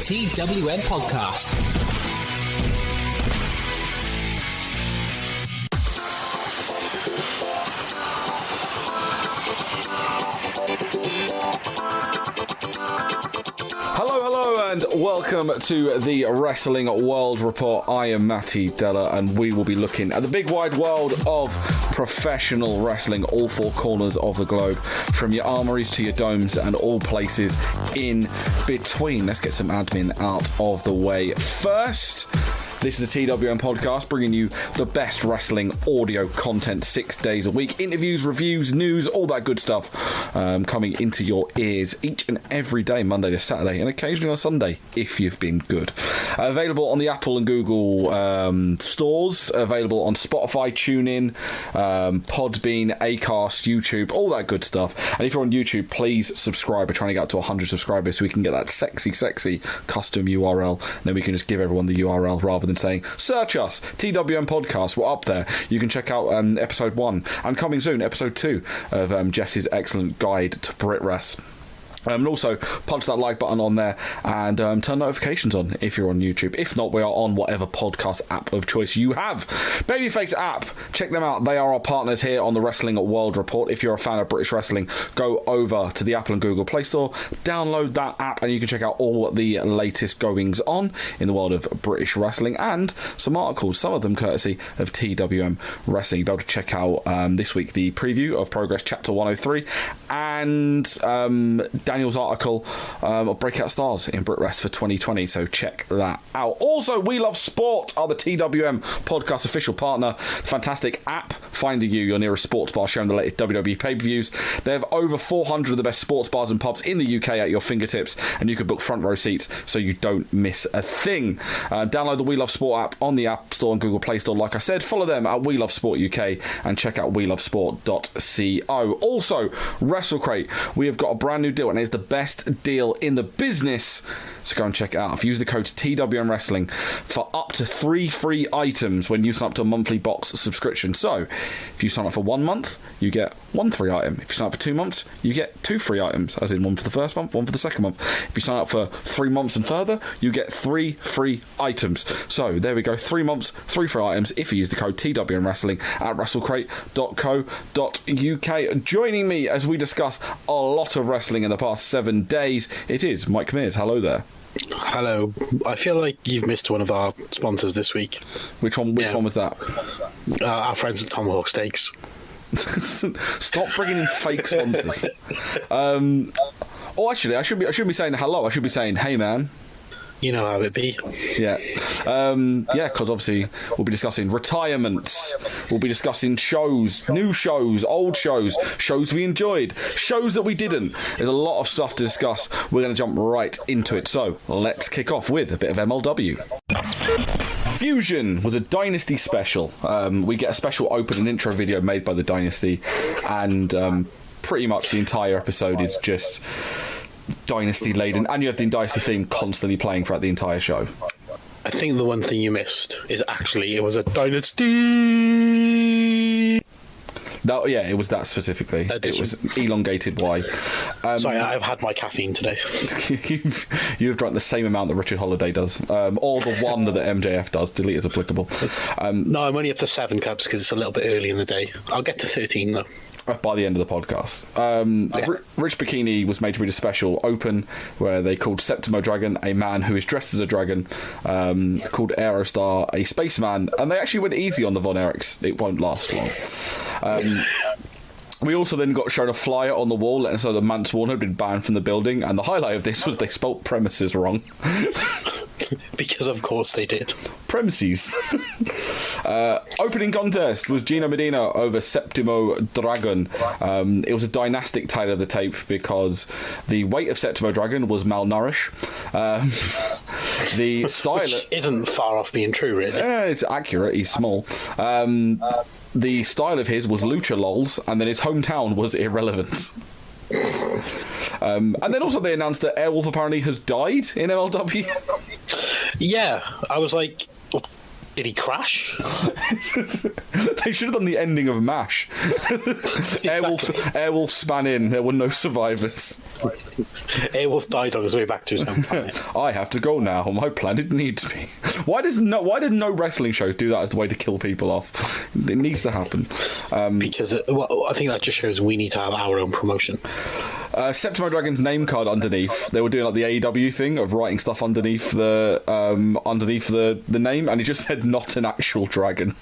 TWM Podcast. Hello and welcome to the Wrestling World Report. I am Matty Deller and we will be looking at the big wide world of professional wrestling, all four corners of the globe, from your armories to your domes and all places in between. Let's get some admin out of the way first. This is a TWM podcast bringing you the best wrestling audio content 6 days a week. Interviews, reviews, news, all that good stuff coming into your ears each and every day, Monday to Saturday, and occasionally on Sunday, if you've been good. Available on the Apple and Google stores, available on Spotify, TuneIn, Podbean, Acast, YouTube, all that good stuff. And if you're on YouTube, please subscribe. We're trying to get up to 100 subscribers so we can get that sexy custom URL, and then we can just give everyone the URL rather than saying search us, TWM Podcast. We're up there. You can check out episode 1 and coming soon episode 2 of Jess's excellent guide to Brit Rest. And also punch that like button on there and turn notifications on if you're on YouTube. If not, we are on whatever podcast app of choice you have. Babyface app, check them out. They are our partners here on the Wrestling World Report. If you're a fan of British wrestling, go over to the Apple and Google Play Store, download that app, and you can check out all the latest goings on in the world of British wrestling and some articles, some of them courtesy of TWM Wrestling. You'll be able to check out this week the preview of Progress Chapter 103 and Daniel's article of Breakout Stars in Brit Rest for 2020, so check that out. Also, We Love Sport are the TWM podcast official partner. Fantastic app finding you your nearest sports bar, showing the latest WWE pay-per-views. They have over 400 of the best sports bars and pubs in the UK at your fingertips, and you can book front row seats so you don't miss a thing. Download the We Love Sport app on the App Store and Google Play Store. Like I said, follow them at We Love Sport UK and check out welovesport.co. Also, WrestleCrate, we have got a brand new deal, and it's the best deal in the business, so go and check it out. If you use the code TWM Wrestling for up to 3 free items when you sign up to a monthly box subscription. So if you sign up for 1 month, you get 1 free item. If you sign up for 2 months, you get 2 free items, as in 1 for the first month, 1 for the second month. If you sign up for 3 months and further, you get 3 free items. So there we go, 3 months, 3 free items if you use the code TWM Wrestling at wrestlecrate.co.uk. Joining me as we discuss a lot of wrestling in the past 7 days, it is Mike Mears. Hello there. Hello. I feel like you've missed one of our sponsors this week. Which one was that? Our friends at Tomahawk Steaks. Stop bringing in fake sponsors. Actually, I shouldn't be saying hello. I should be saying, hey, man. You know how it be. Yeah. Because obviously we'll be discussing retirements. We'll be discussing shows, new shows, old shows, shows we enjoyed, shows that we didn't. There's a lot of stuff to discuss. We're going to jump right into it. So let's kick off with a bit of MLW. Fusion was a Dynasty special. We get a special open and intro video made by the Dynasty, and pretty much the entire episode is just Dynasty laden, and you have the Dynasty theme constantly playing throughout the entire show. I think the one thing you missed is actually it was a Dynasty. No, yeah, it was that specifically. It was elongated Y. Sorry, I've had my caffeine today. You've drunk the same amount that Richard Holiday does, or the one that MJF does. Delete as applicable. No, I'm only up to 7 cups because it's a little bit early in the day. I'll get to 13 though. By the end of the podcast. Rich Bikini was made to read a special open where they called Septimo Dragon a man who is dressed as a dragon, called Aerostar a spaceman, and they actually went easy on the Von Erichs. It won't last long. We also then got shown a flyer on the wall, and so the Mance Warner had been banned from the building, and the highlight of this was they spelt premises wrong. Because of course they did. Premises. Opening contest was Gino Medina over Septimo Dragon. It was a dynastic title of the tape because the weight of Septimo Dragon was malnourished. The style Which isn't far off being true, really. Yeah, it's accurate. He's small. The style of his was lucha lols, and then his hometown was irrelevant. And then also they announced that Airwolf apparently has died in MLW. Yeah, I was like, did he crash? They should have done the ending of MASH. Exactly. Airwolf span in, there were no survivors. Airwolf died on his way back to his home planet. I have to go now. My planet needs me. Why did no wrestling shows do that as the way to kill people off? It needs to happen. Because I think that just shows we need to have our own promotion. Septimo Dragon's name card underneath. They were doing like the AEW thing of writing stuff underneath the name, and it just said "not an actual dragon."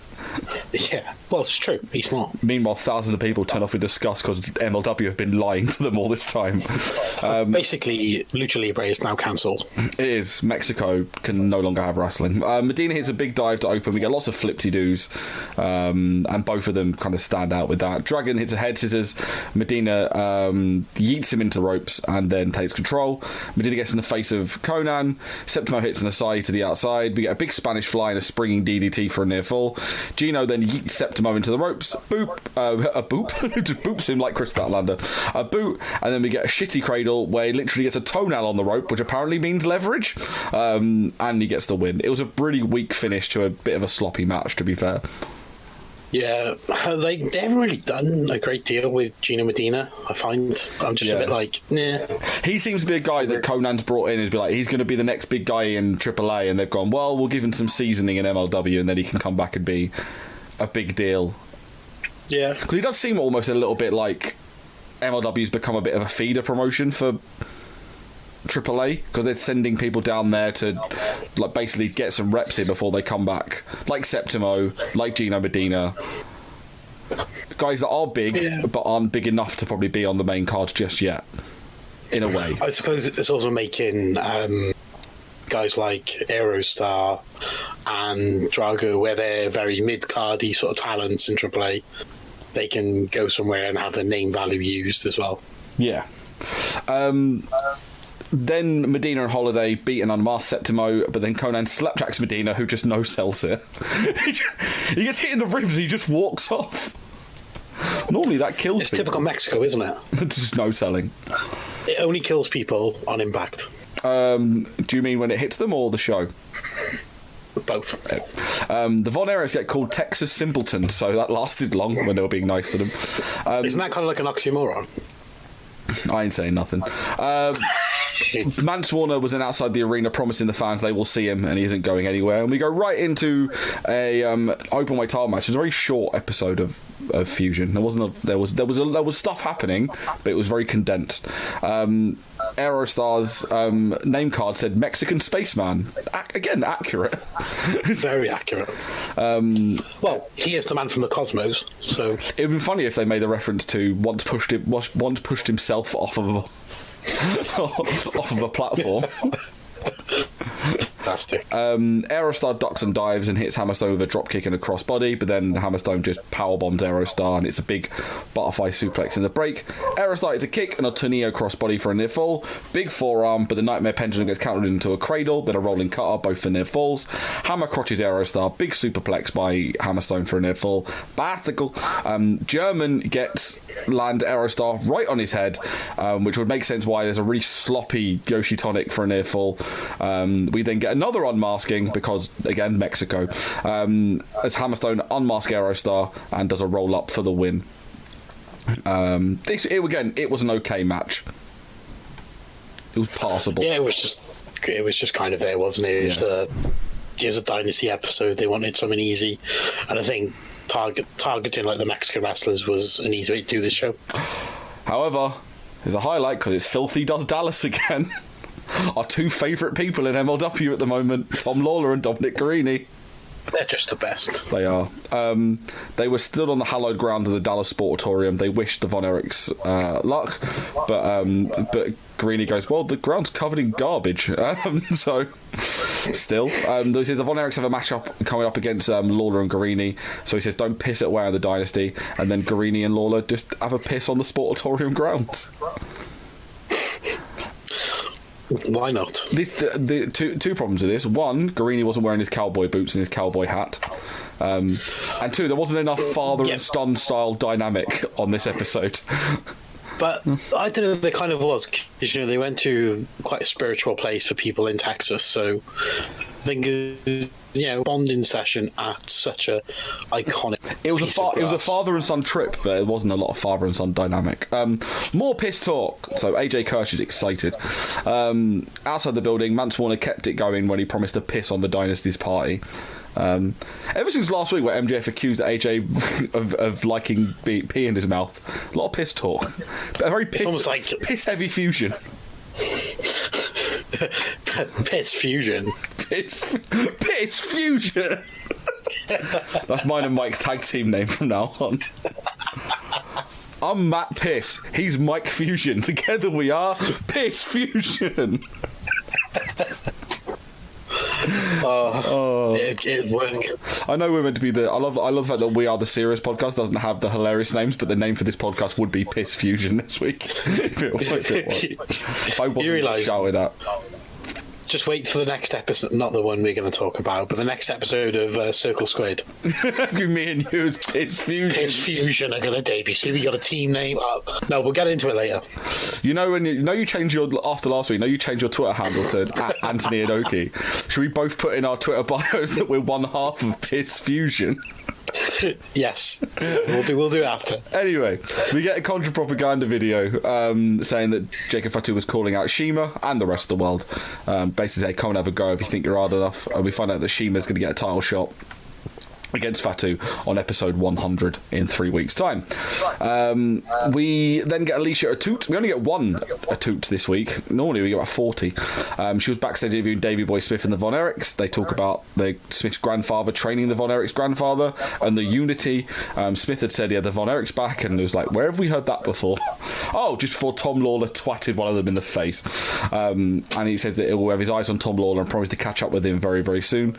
Yeah, well, it's true. He's not. Meanwhile, thousands of people turn off in disgust because MLW have been lying to them all this time. Basically, Lucha Libre is now cancelled. It is. Mexico can no longer have wrestling. Medina hits a big dive to open. We get lots of flipsy-doos, and both of them kind of stand out with that. Dragon hits a head scissors. Medina yeets him into the ropes and then takes control. Medina gets in the face of Conan. Septimo hits an aside to the outside. We get a big Spanish fly and a springing DDT for a near fall. Gino then yeets Septimo into the ropes. Boop. A boop. Just boops him like Chris Statlander. A boot. And then we get a shitty cradle where he literally gets a toenail on the rope, which apparently means leverage. And he gets the win. It was a really weak finish to a bit of a sloppy match, to be fair. Yeah, they haven't really done a great deal with Gino Medina, I find. I'm just a bit like, nah. He seems to be a guy that Conan's brought in and be like, he's going to be the next big guy in AAA, and they've gone, well, we'll give him some seasoning in MLW, and then he can come back and be a big deal. Yeah. Because he does seem almost a little bit like MLW's become a bit of a feeder promotion for AAA, because they're sending people down there to like basically get some reps in before they come back, like Septimo, like Gino Medina, guys that are big but aren't big enough to probably be on the main card just yet, in a way. I suppose it's also making guys like Aerostar and Drago, where they're very mid-cardy sort of talents in AAA, they can go somewhere and have their name value used as well. Yeah. Then Medina and Holiday beat and unmasked Septimo, but then Conan slapjacks Medina, who just no-sells it. He gets hit in the ribs and he just walks off. Normally that kills It's people. typical Mexico, isn't it? It's just no-selling. It only kills people on impact. Do you mean when it hits them or the show? Both. The Von Erichs get called Texas Simpletons, so that lasted long when they were being nice to them. Isn't that kind of like an oxymoron? I ain't saying nothing. Mance Warner was then outside the arena promising the fans they will see him, and he isn't going anywhere. And we go right into a open weight title match. It's a very short episode of Fusion. There was stuff happening, but it was very condensed. Aerostar's name card said Mexican Spaceman. Again, accurate. Very accurate. Well, he is the man from the cosmos, so It would be funny if they made a reference to once pushed himself off of a platform. fantastic. Aerostar ducks and dives and hits Hammerstone with a dropkick and a crossbody, but then Hammerstone just powerbombs Aerostar and it's a big butterfly suplex in the break. Aerostar hits a kick and a tornado crossbody for a near fall. Big forearm, but the Nightmare Pendulum gets countered into a cradle, then a rolling cutter, both for near falls. Hammer crotches Aerostar, big superplex by Hammerstone for a near fall. Bathical. German gets land Aerostar right on his head, which would make sense why there's a really sloppy Yoshi Tonic for a near fall. We then get another unmasking because, again, Mexico, as Hammerstone unmasks Aerostar and does a roll up for the win. It was an okay match. It was passable. Yeah, it was just kind of there, wasn't it? It was a Dynasty episode. They wanted something easy, and I think targeting like the Mexican wrestlers was an easy way to do this show. However, there's a highlight because it's Filthy does Dallas again. Our two favourite people in MLW at the moment, Tom Lawler and Dominic Guarini. They're just the best. They are. They were stood on the hallowed ground of the Dallas Sportatorium. They wished the Von Erichs luck, but Guarini goes, well, the ground's covered in garbage. So, still. The Von Erichs have a matchup coming up against Lawler and Guarini. So he says, don't piss it away on the Dynasty. And then Guarini and Lawler just have a piss on the Sportatorium grounds. Why not? The two problems with this. One, Guarini wasn't wearing his cowboy boots and his cowboy hat. And two, there wasn't enough father and son style dynamic on this episode. But I don't know, there kind of was. Because, they went to quite a spiritual place for people in Texas, so think is, bonding session at such a iconic. It was a father and son trip, but it wasn't a lot of father and son dynamic. More piss talk. So AJ Kirsch is excited. Outside the building, Mance Warner kept it going when he promised to piss on the Dynasty's party. Ever since last week, where MJF accused AJ of liking pee in his mouth, a lot of piss talk. But a very piss heavy fusion. Piss fusion. Piss fusion. That's mine and Mike's tag team name from now on. I'm Matt Piss. He's Mike Fusion. Together we are Piss Fusion. It worked. I know we're meant to be I love the fact that We Are the Serious podcast doesn't have the hilarious names, but the name for this podcast would be Piss Fusion this week. I wasn't shouted at. Just wait for the next episode, not the one we're going to talk about, but the next episode of Circle Squid. Me and you, Piss Fusion. Piss Fusion are going to debut. See, we got a team name. No, we'll get into it later. When you changed after last week. You changed your Twitter handle to Anthony Inoki. Should we both put in our Twitter bios that we're one half of Piss Fusion? Yes, we'll do it after. Anyway, we get a Contra Propaganda video saying that Jacob Fatu was calling out Shima and the rest of the world. Basically, say, come and have a go if you think you're hard enough. And we find out that Shima's going to get a title shot against Fatu on episode 100 in 3 weeks' time. We then get Alicia Atoot. We only get one Atoot this week. Normally we get about 40. She was backstage interviewing Davey Boy Smith and the Von Erichs. They talk about Smith's grandfather training the Von Erichs' grandfather and the unity. Smith had said he had the Von Erichs back, and it was like, where have we heard that before? Oh, just before Tom Lawler twatted one of them in the face. And he says that he will have his eyes on Tom Lawler and promised to catch up with him very, very soon.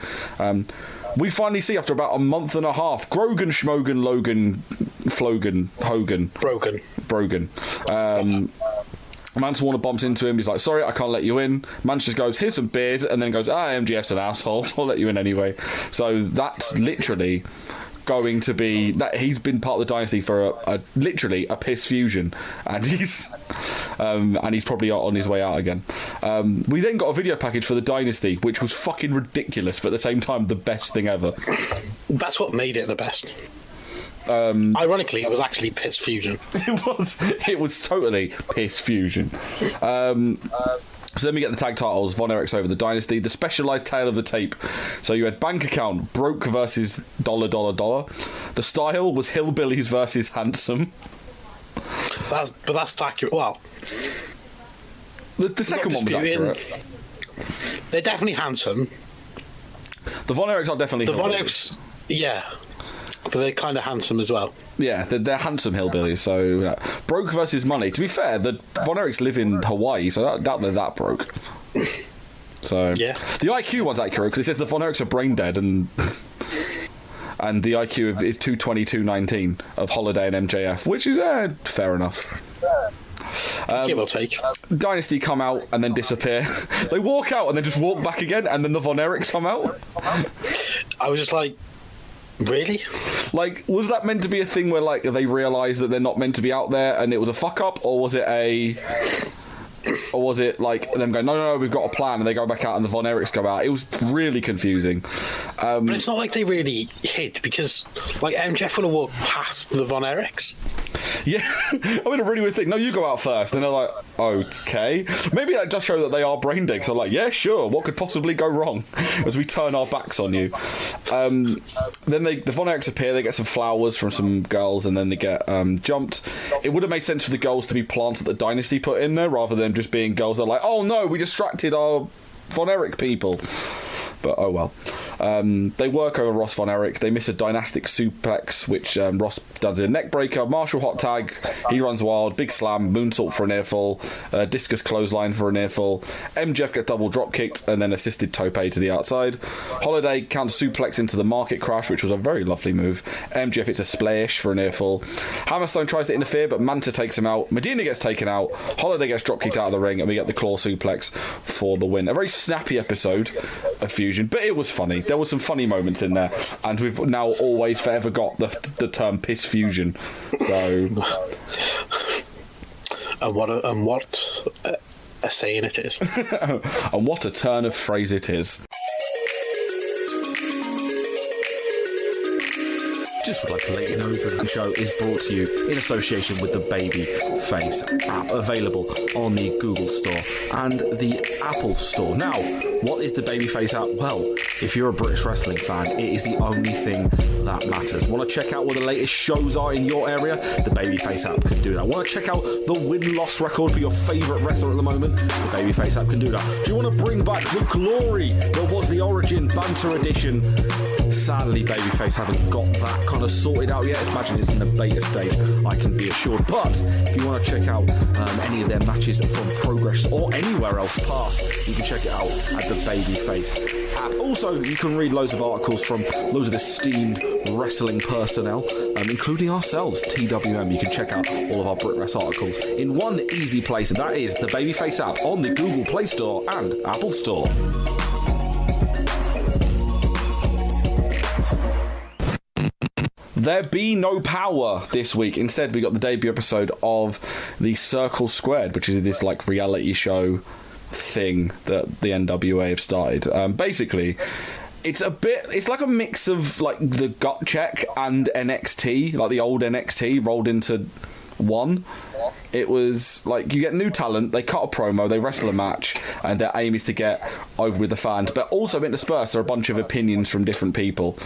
We finally see, after about a month and a half, Grogan, Schmogan, Logan, Flogan, Hogan. Brogan. Mance Warner bumps into him. He's like, sorry, I can't let you in. Mance just goes, here's some beers, and then goes, MGF's an asshole. I'll let you in anyway. So that's literally going to be that he's been part of the Dynasty for literally a piss fusion, and he's probably on his way out again. We then got a video package for the Dynasty, which was fucking ridiculous, but at the same time the best thing ever. That's what made it the best. Ironically, it was actually piss fusion. It was totally piss fusion. So then we get the tag titles, Von Erichs over the Dynasty, the specialised tale of the tape. So you had Bank Account, Broke versus Dollar. The style was Hillbillies versus Handsome. That's accurate. Well, the second one was accurate. They're definitely handsome. The Von Erichs are definitely the Von Erichs, yeah. But they're kind of handsome as well. Yeah, they're handsome hillbillies. So broke versus money. To be fair, the Von Erichs live in Hawaii, so I doubt they're that broke. So yeah, the IQ one's accurate because it says the Von Erichs are brain dead, and the IQ is 222.19 of Holiday and MJF, which is fair enough. Give or take. Dynasty come out and then disappear. They walk out and then just walk back again, and then the Von Erichs come out. I was just like, really? Like, was that meant to be a thing where, like, they realised that they're not meant to be out there and it was a fuck up, or was it like them going, no, we've got a plan, and they go back out and the Von Erichs go out? It was really confusing. But it's not like they really hid, because like MJF would have walked past the Von Erichs. Yeah, I mean, a really weird thing. No, you go out first. And they're like, okay. Maybe that does show that they are brain dead. So I'm like, yeah, sure. What could possibly go wrong as we turn our backs on you? Then the Von Erichs appear. They get some flowers from some girls, and then they get jumped. It would have made sense for the girls to be plants that the Dynasty put in there, rather than just being girls that are like, oh no, we distracted our Von Erich people. But oh well. They work over Ross Von Erich. They miss a dynastic suplex, which Ross does a neck breaker. Marshall hot tag. He runs wild. Big slam. Moonsault for a near fall. Discus clothesline for a near fall. MJF gets double drop kicked and then assisted tope to the outside. Holiday counts suplex into the market crash, which was a very lovely move. MJF hits a splash for a near fall. Hammerstone tries to interfere, but Manta takes him out. Medina gets taken out. Holiday gets drop kicked out of the ring, and we get the claw suplex for the win. A very snappy episode of Fusion, but it was funny. There were some funny moments in there, and we've now always forever got the term piss fusion. So, and what a saying it is. And what a turn of phrase it is. just would like to let you know that the show is brought to you in association with the Babyface app, available on the Google Store and the Apple Store. Now, what is the Babyface app? Well, if you're a British wrestling fan, it is the only thing that matters. Want to check out what the latest shows are in your area? The Babyface app can do that. Want to check out the win-loss record for your favourite wrestler at the moment? The Babyface app can do that. Do you want to bring back the glory that was the Origin Banter Edition? Sadly, Babyface haven't got that kind of sorted out yet. Imagine it's in the beta stage, I can be assured. But if you want to check out any of their matches from Progress or anywhere else past, you can check it out at the Babyface app. Also, you can read loads of articles from loads of esteemed wrestling personnel, including ourselves, TWM. You can check out all of our BritWres articles in one easy place, and that is the Babyface app on the Google Play Store and Apple Store. There be no power this week. Instead, we got the debut episode of the Circle Squared, which is this like reality show thing that the NWA have started. Basically, it's like a mix of like the Gut Check and NXT, like the old NXT rolled into one. It was like you get new talent, they cut a promo, they wrestle a match, and their aim is to get over with the fans. But also interspersed are a bunch of opinions from different people.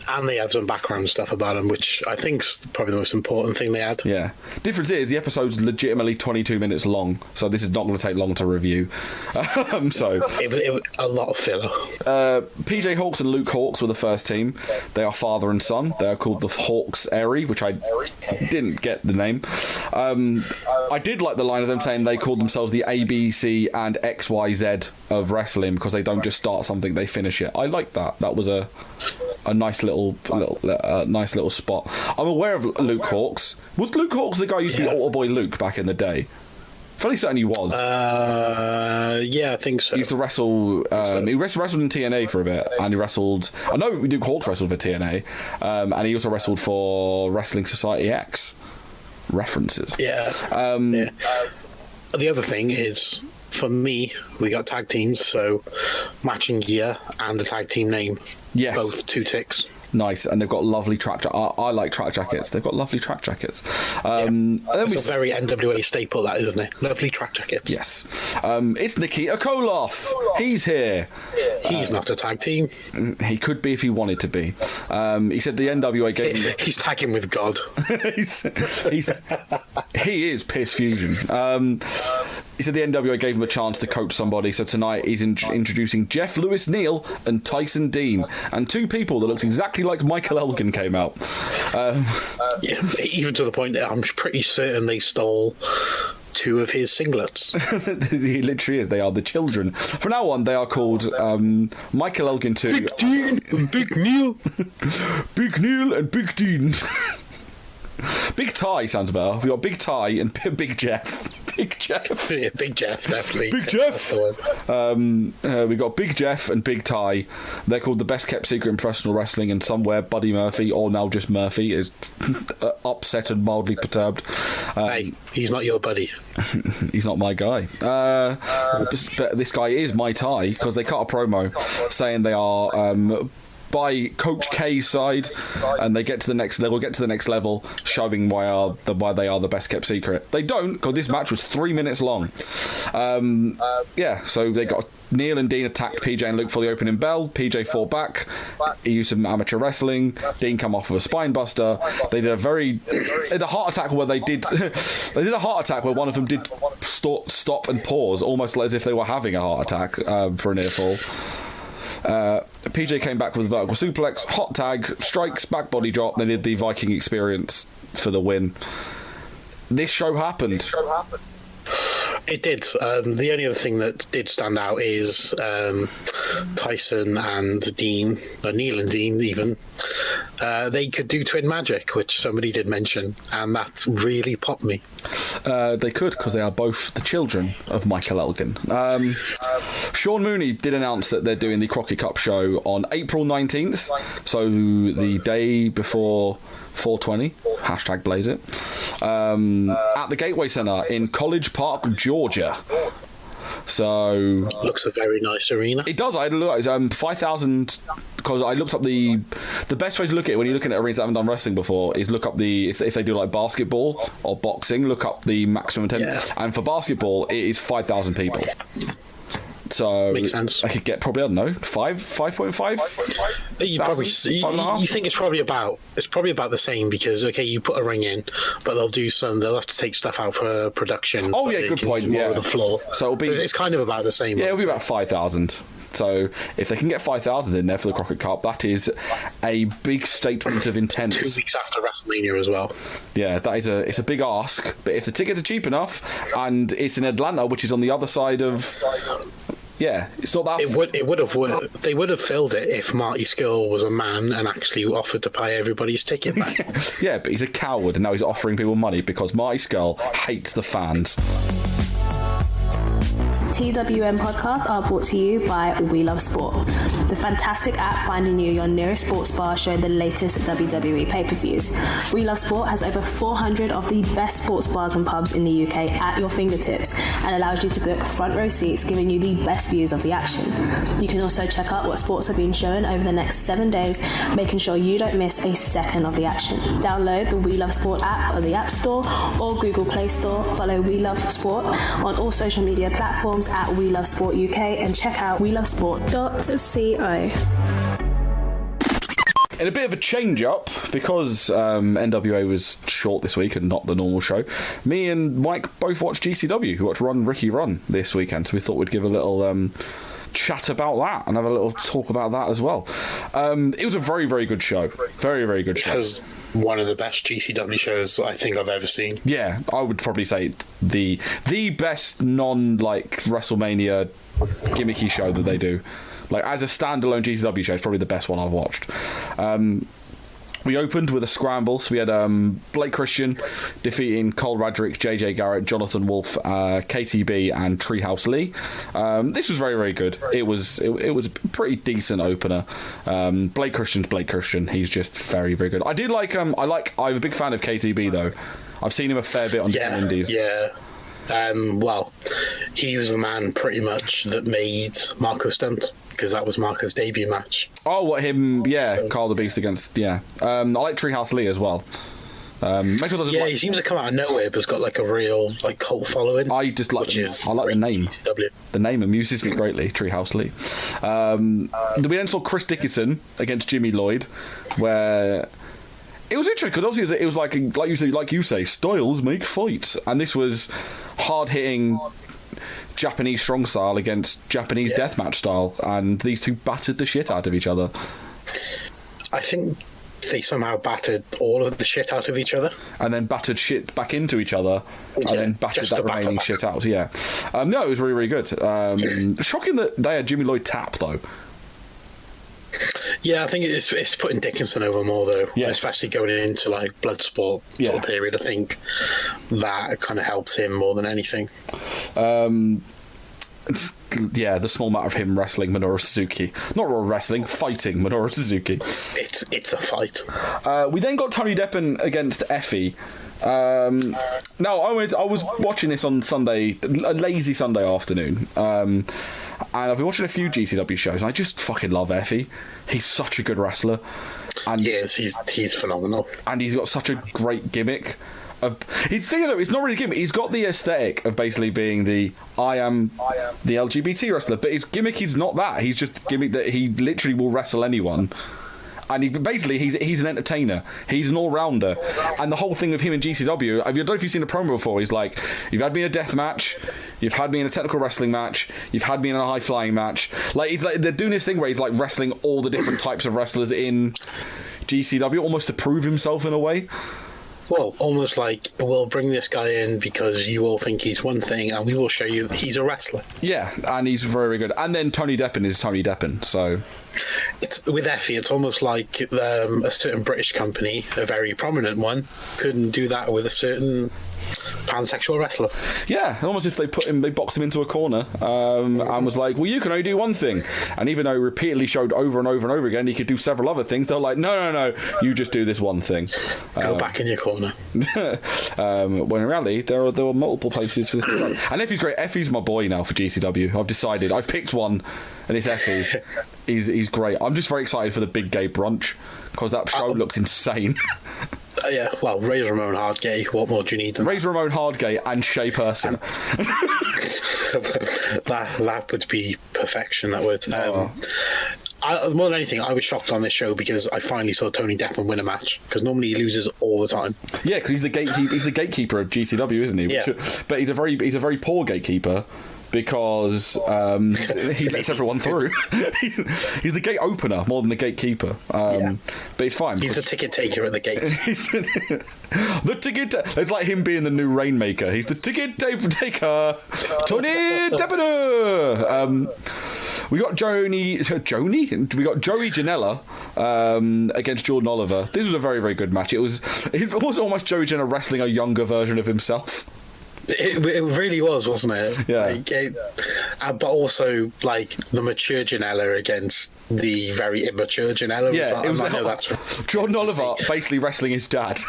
And they have some background stuff about them, which I think's probably the most important thing they had. Yeah. Difference is, the episode's legitimately 22 minutes long, so this is not going to take long to review. It was a lot of filler. PJ Hawks and Luke Hawks were the first team. They are father and son. They are called the Hawks Airy, which I didn't get the name. I did like the line of them saying they called themselves the ABC and XYZ of wrestling because they don't just start something, they finish it. I like that. That was a nice little spot. I'm aware of Luke Hawks. Was Luke Hawks the guy who used to be Alter Boy Luke back in the day? Fairly certain he was. Yeah, I think so. He used to wrestle. He wrestled in TNA for a bit, and he wrestled. I know Luke Hawks wrestled for TNA, and he also wrestled for Wrestling Society X. References. Yeah. The other thing is, for me, we got tag teams, so matching gear and the tag team name. Yes. Both 2 ticks. Nice, and they've got lovely track jackets. I like track jackets. They've got lovely track jackets. It's a very NWA staple, that, isn't it? Lovely track jackets. Yes. It's Nikita Koloff. He's here. He's not a tag team. He could be if he wanted to be. He said the NWA gave him... He's tagging with God. He is Piss Fusion. He said the NWA gave him a chance to coach somebody, so tonight he's introducing Jeff Lewis Neal and Tyson Dean, and 2 people that looked exactly like Michael Elgin came out. Yeah, even to the point that I'm pretty certain they stole 2 of his singlets. He literally is. They are the children. From now on, they are called Michael Elgin 2. Big Dean and Big Neil. Big Neil and Big Dean. Big Ty sounds better. We got Big Ty and Big Jeff. Big Jeff. Yeah, Big Jeff, definitely. Big Jeff. That's the one. We got Big Jeff and Big Ty. They're called the best kept secret in professional wrestling, and somewhere Buddy Murphy, or now just Murphy, is upset and mildly perturbed. Hey, he's not your buddy. He's not my guy. But this guy is my Ty, because they cut a promo saying they are... by Coach K's side, and they get to the next level, showing why they are the best kept secret. They don't, because this match was 3 minutes long. So they got Neil and Dean attacked PJ and Luke for the opening bell. PJ fought back. He used some amateur wrestling. Dean come off with a spine buster. They did a heart attack where they did a heart attack where one of them did stop and pause, almost as if they were having a heart attack for a near fall. PJ came back with a vertical suplex, hot tag, strikes, back body drop. They did the Viking experience for the win. This show happened. It did. The only other thing that did stand out is Tyson and Dean, Neil and Dean even, they could do twin magic, which somebody did mention, and that really popped me. They could, because they are both the children of Michael Elgin. Sean Mooney did announce that they're doing the Crockett Cup show on April 19th, so the day before 420, hashtag blaze it, at the Gateway Center in College Park, Georgia. So looks a very nice arena. It does. I had a look. 5,000 because I looked up the best way to look at it when you're looking at arenas that haven't done wrestling before is look up if they do like basketball or boxing, look up the maximum attendance. Yeah. And for basketball, it is 5,000 people. So makes sense. I could get probably, I don't know, 5.5. You think it's probably about the same because you put a ring in, but they'll have to take stuff out for production. Oh yeah, good point. Yeah, the floor. So it's kind of about the same. Yeah, it'll be about 5,000. So if they can get 5,000 in there for the Crockett Cup, that is a big statement of intent. 2 weeks after WrestleMania as well. Yeah, it's a big ask. But if the tickets are cheap enough and it's in Atlanta, which is on the other side of... Yeah, it's not that... It would have worked. They would have filled it if Marty Scurll was a man and actually offered to pay everybody's ticket back. Yeah, but he's a coward and now he's offering people money because Marty Scurll hates the fans. TWM podcasts are brought to you by We Love Sport, the fantastic app finding you your nearest sports bar showing the latest WWE pay-per-views. We Love Sport has over 400 of the best sports bars and pubs in the UK at your fingertips and allows you to book front row seats, giving you the best views of the action. You can also check out what sports are being shown over the next 7 days, making sure you don't miss a second of the action. Download the We Love Sport app on the App Store or Google Play Store. Follow We Love Sport on all social media platforms at We Love Sport UK and check out welovesport.co. In a bit of a change up, because NWA was short this week and not the normal show, me and Mike both watched GCW. We watched Rickey Run this weekend, so we thought we'd give a little chat about that and have a little talk about that as well. It was a very, very good show. Very, very good show. It was one of the best GCW shows I think I've ever seen. Yeah, I would probably say the best WrestleMania gimmicky show that they do. Like, as a standalone GCW show, it's probably the best one I've watched. We opened with a scramble, so we had Blake Christian defeating Cole Radrick, JJ Garrett, Jonathan Wolf, KTB, and Treehouse Lee. This was very, very good. It was a pretty decent opener. Blake Christian's Blake Christian. He's just very, very good. I did like I'm a big fan of KTB though. I've seen him a fair bit on different indies. Yeah. Well, he was the man pretty much that made Marco stunt, because that was Marco's debut match. Oh, what him? Yeah, so, Carl the Beast against. Yeah, I like Treehouse Lee as well. He seems to come out of nowhere, but has got like a real cult following. I just like the name. The name amuses me greatly, Treehouse Lee. We then saw Chris Dickinson against Jimmy Lloyd, where it was interesting because obviously it was like you say, styles make fights, and this was hard hitting Japanese strong style against Japanese deathmatch style, and these two battered the shit out of each other. I think they somehow battered all of the shit out of each other, and then battered shit back into each other, and then battered that remaining shit out. Yeah, no, it was really, really good. Shocking that they had Jimmy Lloyd tap though. Yeah, I think it's putting Dickinson over more though, especially going into blood sport sort of period. I think that kind of helps him more than anything. The small matter of him wrestling Minoru Suzuki. Not wrestling, fighting Minoru Suzuki. It's a fight. We then got Tony Deppen against Effie. Now, I was watching this on Sunday, a lazy Sunday afternoon, and I've been watching a few GCW shows, and I just fucking love Effie. He's such a good wrestler. And yes, he's phenomenal. And he's got such a great gimmick. It's not really a gimmick. He's got the aesthetic of basically being I am the LGBT wrestler, but his gimmick is not that. He's just a gimmick that he literally will wrestle anyone. And he's an entertainer. He's an all-rounder. And the whole thing of him in GCW, I don't know if you've seen a promo before, he's like, you've had me in a death match, you've had me in a technical wrestling match, you've had me in a high-flying match. They're doing this thing where he's wrestling all the different types of wrestlers in GCW, almost to prove himself in a way. Well, almost like, we'll bring this guy in because you all think he's one thing, and we will show you he's a wrestler. Yeah, and he's very, very good. And then Tony Deppen is Tony Deppen, so... With Effie, it's almost like a certain British company, a very prominent one, couldn't do that with a certain pansexual wrestler. Yeah, almost if they boxed him into a corner and was like, well, you can only do one thing. And even though he repeatedly showed over and over and over again he could do several other things, they're like, no, you just do this one thing. Go back in your corner. When in reality, there were multiple places for this to run. And Effie's great. Effie's my boy now for GCW. I've decided. I've picked one, and it's Effie. He's great. I'm just very excited for the Big Gay Brunch, because that show looks insane. Yeah, well, Razor Ramon Hardgay, what more do you need than Razor Ramon Hardgay and Shay Person. that would be perfection, that would. More than anything, I was shocked on this show because I finally saw Tony Deppen win a match, because normally he loses all the time. Yeah, because he's the gatekeeper of GCW, isn't he? Yeah. But he's a very poor gatekeeper, because he lets everyone through. He's the gate opener more than the gatekeeper. But it's fine. He's the ticket taker at the gate. The ticket. It's like him being the new Rainmaker. He's the ticket taker. Tony Deppen. We got Joey Janela against Jordan Oliver. This was a very, very good match. It was almost Joey Janela wrestling a younger version of himself. It really was, wasn't it? Yeah. But also, like, the mature Janela against the very immature Janela. Yeah, it was. That's Jordan Oliver basically wrestling his dad.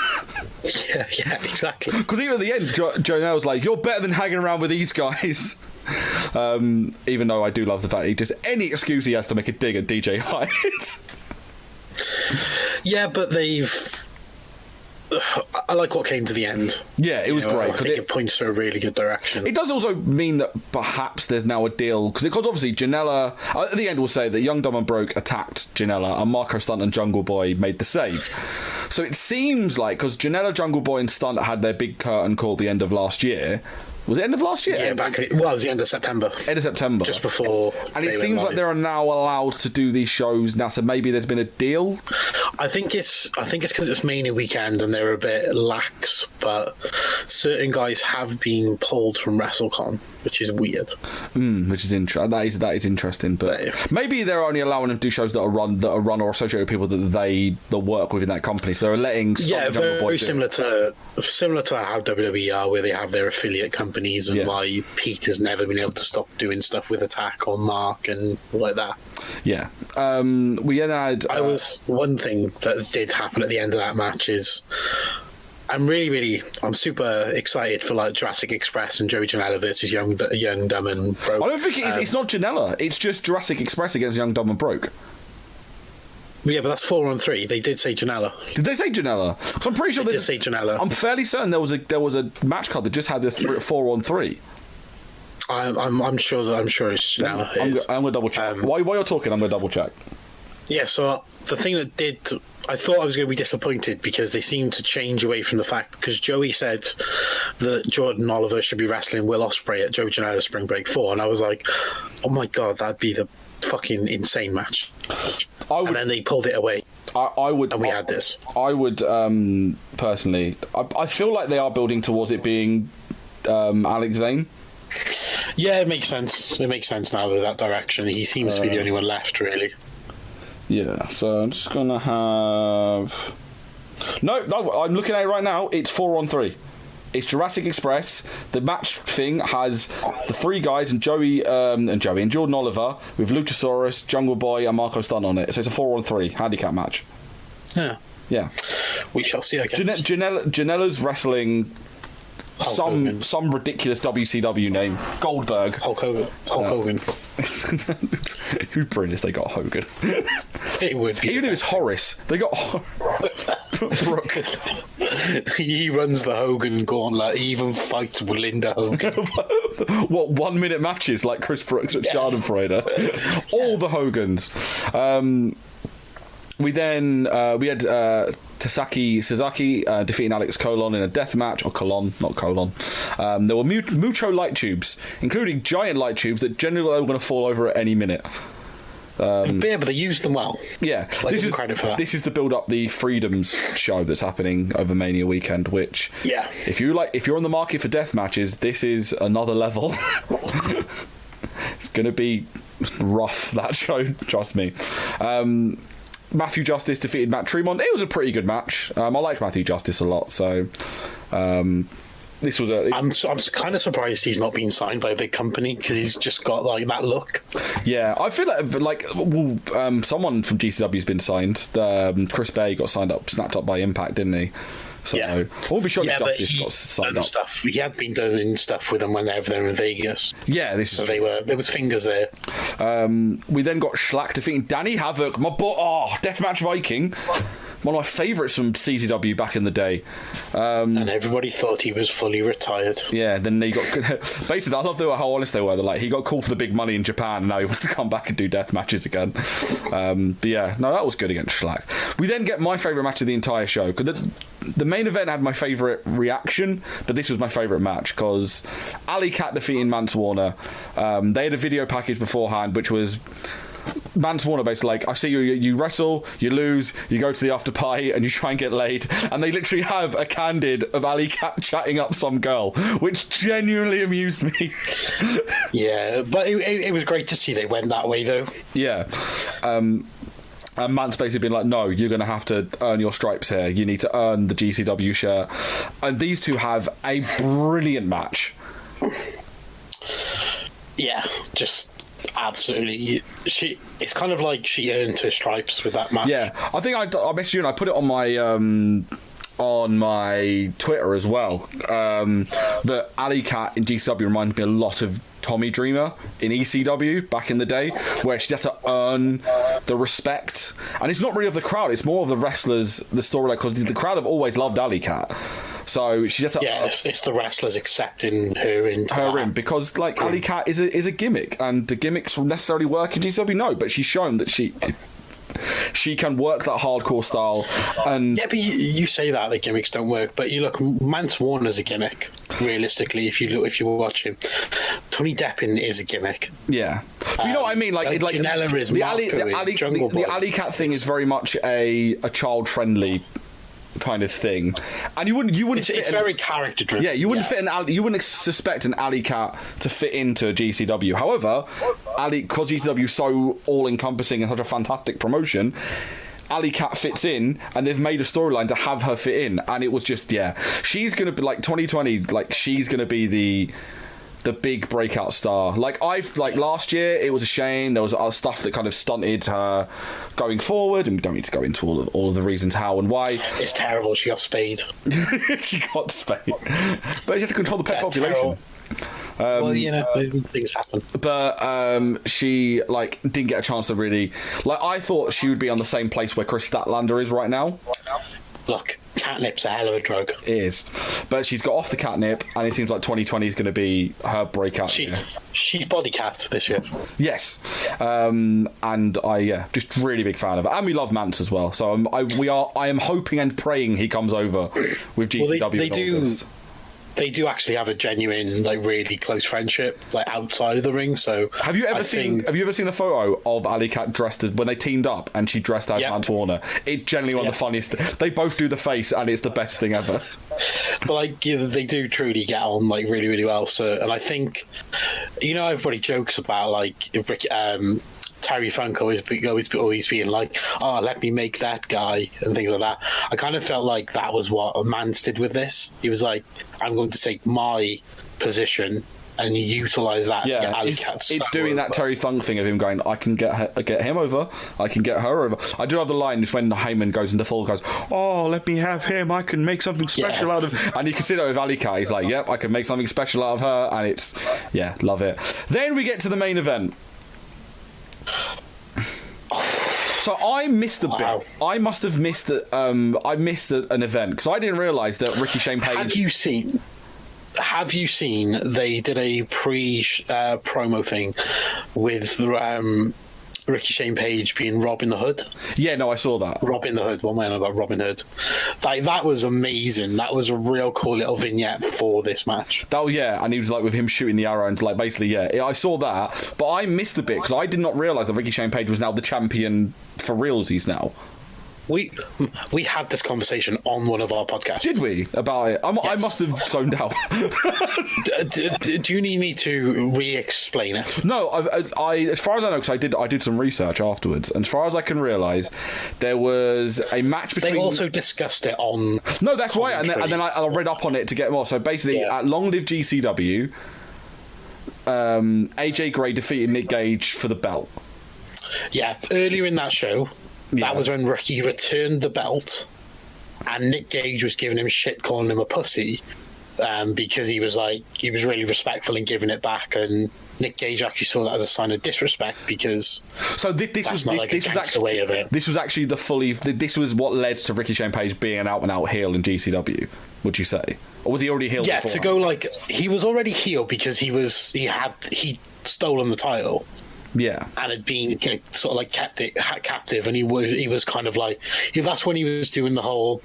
Yeah, exactly. Because even at the end, Janela was like, "You're better than hanging around with these guys." Even though I do love the fact he just any excuse he has to make a dig at DJ Hyatt. Yeah, but I like what came to the end. Yeah, it was great. I think it points to a really good direction. It does also mean that perhaps there's now a deal, because obviously Janela, at the end we'll say that Young, Dumb and Broke attacked Janela and Marco Stunt and Jungle Boy made the save. So it seems like, because Janela, Jungle Boy and Stunt had their big curtain call at the end of last year. Was it end of last year? Yeah, it was the end of September. End of September. Just before. And it seems like they're now allowed to do these shows now, so maybe there's been a deal. I think it's because it's Mania weekend and they're a bit lax, but certain guys have been pulled from WrestleCon, which is weird. Which is interesting. That is interesting, but maybe they're only allowing them to do shows that are run or associated with people that work within that company. So they're letting very similar to how WWE are, where they have their affiliate companies, and why Pete has never been able to stop doing stuff with Attack or Mark and like that. Yeah. We then had. One thing that did happen at the end of that match is. I'm super excited for like Jurassic Express and Joey Janela versus Young, Dumb and Broke. I don't think it's not Janela. It's just Jurassic Express against Young, Dumb and Broke. Yeah, but that's 4-on-3. They did say Janela. Did they say Janela? So I'm pretty sure they did say Janela. I'm fairly certain there was a match card that just had the 4-on-3. I'm sure it's Janela. I'm gonna double check. While you're talking, I'm gonna double check. Yeah. So the thing that did. I thought I was going to be disappointed because they seemed to change away from the fact, because Joey said that Jordan Oliver should be wrestling Will Ospreay at Joey Janela's Spring Break 4, and I was like, oh my god, that'd be the fucking insane match. And then they pulled it away. And we had this. I would personally, I feel like they are building towards it being Alex Zane. Yeah, it makes sense. It makes sense now that direction. He seems to be the only one left, really. Yeah, so I'm just going to have... No, I'm looking at it right now. It's 4-on-3. It's Jurassic Express. The match thing has the three guys and Joey and Jordan Oliver with Luchasaurus, Jungle Boy and Marco Stunt on it. So it's a 4-on-3 handicap match. Yeah. We shall see, I guess. Janela's wrestling... Some ridiculous WCW name. Goldberg. Hulk Hogan. Who'd bring if they got Hogan? It would be. Even if it's Horace, they got Brooke. He runs the Hogan gauntlet. He even fights with Linda Hogan. What, 1 minute matches like Chris Brooks at Schadenfreude? All the Hogans. We had Tasaki Sasaki defeating Alex Colon in a death match, or Colon, not Colon. There were mucho light tubes, including giant light tubes that generally were going to fall over at any minute. But they used them well. Yeah, this is the build up the Freedoms show that's happening over Mania weekend. Which, if you're on the market for death matches, this is another level. It's going to be rough, that show. Trust me. Matthew Justice defeated Matt Tremont. It was a pretty good match. I like Matthew Justice a lot, so this was a. I'm kind of surprised he's not been signed by a big company because he's just got like that look. Yeah, I feel like someone from GCW has been signed. Chris Bay got snapped up by Impact, didn't he? So Yeah. I won't be shocked if but Justice got signed up. stuff. He had been doing stuff with them whenever they were in Vegas. Yeah, this So is. there was fingers there. We then got Schlack defeating Danny Havoc, Deathmatch Viking, one of my favourites from CZW back in the day. And everybody thought he was fully retired. Yeah, then he got basically. I love how honest they were. They're like, he got called for the big money in Japan, and now he wants to come back and do death matches again. But yeah, no, that was good against Schlack. We then get my favourite match of the entire show because the main event had my favourite reaction, but this was my favourite match because Ali Cat defeating Mance Warner. They had a video package beforehand, which was. Mance Warner basically like, I see you wrestle, you lose, you go to the after party and you try and get laid, and they literally have a candid of Ali Cat chatting up some girl, which genuinely amused me. Yeah, but it was great to see they went that way though. Yeah. And Mance basically been like, no, you're going to have to earn your stripes here. You need to earn the GCW shirt. And these two have a brilliant match. Yeah, just absolutely. It's kind of like she earned her stripes with that match. Yeah, I think I messaged you and I put it on my Twitter as well. That Ali Cat in GCW reminds me a lot of Tommy Dreamer in ECW back in the day, where she had to earn the respect. And it's not really of the crowd, it's more of the wrestlers, the storyline, because the crowd have always loved Ali Cat. So she had to... Yeah, it's the wrestlers accepting her into that. Because like Ali Cat is a gimmick, and the gimmicks necessarily work in GCW. No, but she's shown that she can work that hardcore style. And yeah, but you say that the gimmicks don't work, but you look, Mance Warner's a gimmick. Realistically, if you watch him, Tony Deppin is a gimmick. Yeah, but you know what I mean. Like Janela is the Jungle Boy. the Ali Cat thing is very much a child friendly kind of thing, and you wouldn't. It's very character driven. Yeah, you wouldn't suspect an Ali Cat to fit into GCW. However, because GCW is so all encompassing and such a fantastic promotion, Ali Cat fits in, and they've made a storyline to have her fit in, and it was just she's gonna be like 2020. Like she's gonna be the big breakout star. Like last year, it was a shame. There was other stuff that kind of stunted her going forward, and we don't need to go into all of the reasons how and why. It's terrible. She got spayed. She got spayed, but you have to control the pet population. Well, things happen. But she didn't get a chance to really I thought she would be on the same place where Chris Statlander is right now. Look, catnip's a hell of a drug. It is. But she's got off the catnip, and it seems like 2020 is going to be her breakout year. She's body cat this year. Yes. And I, just really big fan of it. And we love Mance as well. So I am hoping and praying he comes over with GCW in August. They do actually have a genuine, really close friendship, outside of the ring. So have you ever seen a photo of Ali Cat dressed as when they teamed up and she dressed as Mance Warner? It's generally one of the funniest. They both do the face, and it's the best thing ever. But they do truly get on really, really well. So, and I think, everybody jokes about Terry Funk always being like, oh, let me make that guy, and things like that. I kind of felt like that was what Mance did with this. He was like, I'm going to take my position and utilise that to get Ali Cat. It's doing that Terry Funk thing of him going, I can get him over, I can get her over. I do have the line is when Heyman goes into full, goes, oh, let me have him, I can make something special out of him. And you can see that with Ali Cat. He's like, yep, I can make something special out of her, and it's, love it. Then we get to the main event. So I missed a bit. I must have missed I missed an event because I didn't realise that Ricky Shane Page. Have you seen? They did a promo thing with Ricky Shane Page being Robin the Hood. Yeah, no, I saw that. Robin the Hood. What am I on about? Robin Hood. That was amazing. That was a real cool little vignette for this match. And he was with him shooting the arrow and basically, I saw that, but I missed a bit because I did not realise that Ricky Shane Page was now the champion for realsies now. We had this conversation on one of our podcasts. Did we? About it? Yes. I must have zoned out. Do you need me to re-explain it? No, I as far as I know, because I did some research afterwards, and as far as I can realise, there was a match between... They also discussed it on... No, that's right, and then I read up on it to get more. So basically, at Long Live GCW, AJ Gray defeated Nick Gage for the belt. Yeah, earlier in that show, that was when Ricky returned the belt, and Nick Gage was giving him shit, calling him a pussy, because he was really respectful in giving it back, and Nick Gage actually saw that as a sign of disrespect, because this was actually this was what led to Ricky Shane Page being an out and out heel in GCW. Would you say, or was he already heel? Yeah, before? to go he was already heel because he'd stolen the title. Yeah, and had been sort of kept it captive, and he was kind of that's when he was doing the whole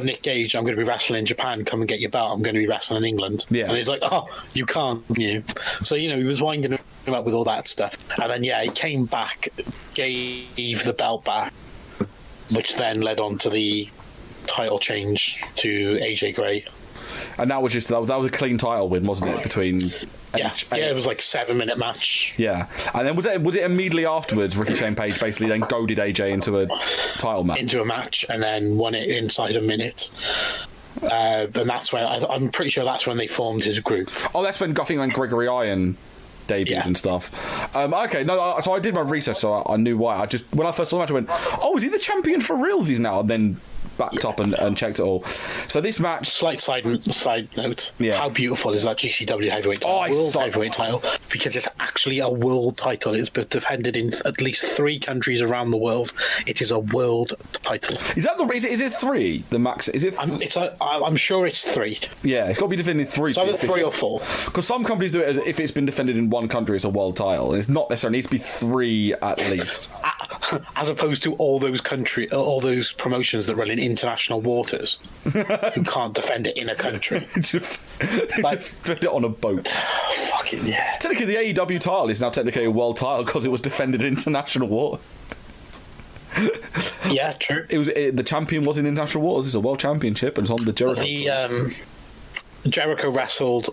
Nick Gage, I'm going to be wrestling in Japan, come and get your belt, I'm going to be wrestling in England. Yeah, and he's like, oh, you can't, you. So he was winding him up with all that stuff, and then he came back, gave the belt back, which then led on to the title change to AJ Gray. And that was a clean title win, wasn't it? Between it was 7-minute match. Yeah, and then was it immediately afterwards? Ricky Shane Page basically then goaded AJ into a title match, and then won it inside a minute. And that's when I'm pretty sure that's when they formed his group. Oh, that's when Gregory Iron debuted and stuff. Okay, no, so I did my research, so I knew why. When I first saw the match, I went, "Oh, is he the champion for realsies now?" And then backed up and checked it all. So this match... Slight side note. Yeah. How beautiful is that GCW heavyweight title? World heavyweight title. Because it's actually a world title. It's been defended in at least 3 countries around the world. It is a world title. Is that is it 3? The max? Is it? I'm sure it's 3. Yeah, it's got to be defended in 3. It's either 3 or 4. Because some companies do it as if it's been defended in one country, it's a world title. It's not necessarily. It needs to be 3 at least. As opposed to all those promotions that run in international waters who can't defend it in a country. just defend it on a boat. Fucking yeah. Technically, the AEW title is now technically a world title because it was defended in international water. Yeah, true. The champion was in international waters. It's a world championship, and it's on the Jericho. Jericho wrestled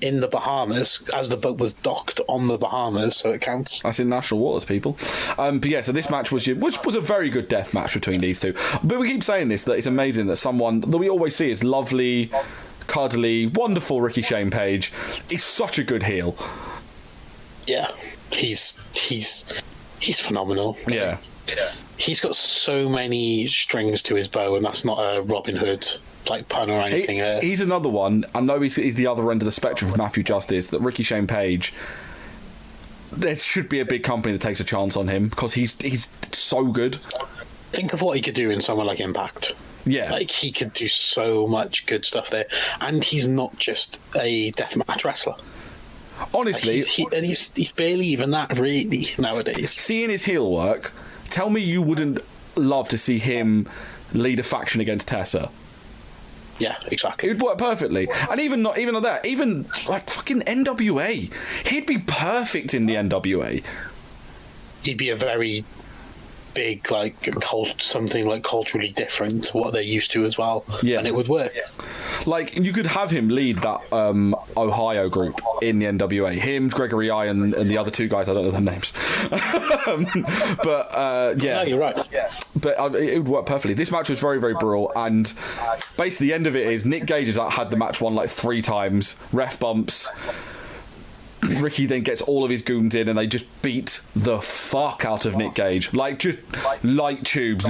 in the Bahamas as the boat was docked on the Bahamas, so it counts. That's in national waters, people. But yeah, so this match was a very good death match between these two. But we keep saying this, that it's amazing that someone that we always see is lovely, cuddly, wonderful Ricky Shane Page is such a good heel. Yeah, he's phenomenal. Yeah. He's got so many strings to his bow, and that's not a Robin Hood pun or anything. He's another one. I know he's the other end of the spectrum from Matthew Justice. That Ricky Shane Page, there should be a big company that takes a chance on him because he's so good. Think of what he could do in somewhere like Impact. Yeah, he could do so much good stuff there, and he's not just a deathmatch wrestler. Honestly, he's barely even that really nowadays. Seeing his heel work, tell me you wouldn't love to see him lead a faction against Tessa. Yeah, exactly. It would work perfectly. And even like that, even like fucking NWA, he'd be perfect in the NWA. He'd be a very big, something culturally different to what they're used to as well. Yeah. And it would work. Yeah. Like, you could have him lead that Ohio group in the NWA. Him, Gregory Iron, and the other 2 guys, I don't know their names. Yeah. No, you're right. Yeah. But it would work perfectly. This match was very, very brutal, and basically the end of it is Nick Gage has had the match won 3 times, ref bumps. Ricky then gets all of his goons in and they just beat the fuck out of Nick Gage. Just light tubes,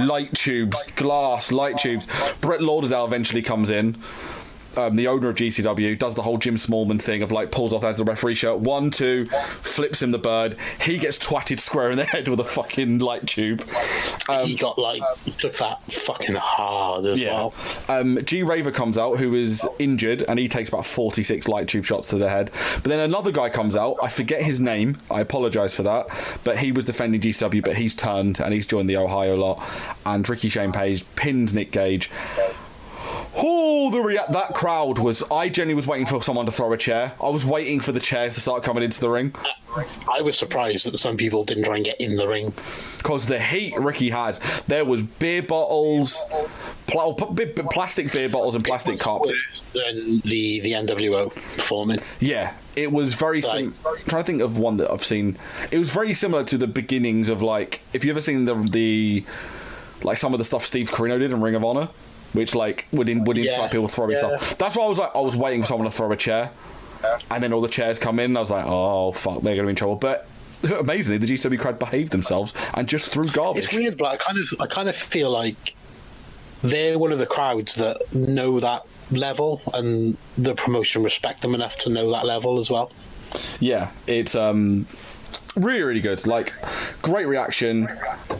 glass, light tubes. Brett Lauderdale eventually comes in. The owner of GCW does the whole Jim Smallman thing of pulls off the referee shirt, 1, 2, flips him the bird. He gets twatted square in the head with a fucking light tube. He got he took that fucking hard as well. G Raver comes out, who is injured, and he takes about 46 light tube shots to the head. But then another guy comes out. I forget his name. I apologise for that. But he was defending GCW, but he's turned and he's joined the Ohio lot. And Ricky Shane Page pins Nick Gage. Oh, that crowd was... I genuinely was waiting for someone to throw a chair. I was waiting for the chairs to start coming into the ring. I was surprised that some people didn't try and get in the ring. Because the heat Ricky has, there was beer bottles, plastic beer bottles and plastic cups. Than the NWO performing. Yeah, it was very... I'm trying to think of one that I've seen. It was very similar to the beginnings of, like... If you've ever seen the like some of the stuff Steve Corino did in Ring of Honor, which, like, would incite people throwing stuff. That's why I was waiting for someone to throw a chair. And then all the chairs come in, and I was like, oh, fuck, they're going to be in trouble. But amazingly, the GCW crowd behaved themselves and just threw garbage. It's weird, but I kind of feel like they're one of the crowds that know that level, and the promotion respect them enough to know that level as well. Yeah, it's really, really good. Like, great reaction,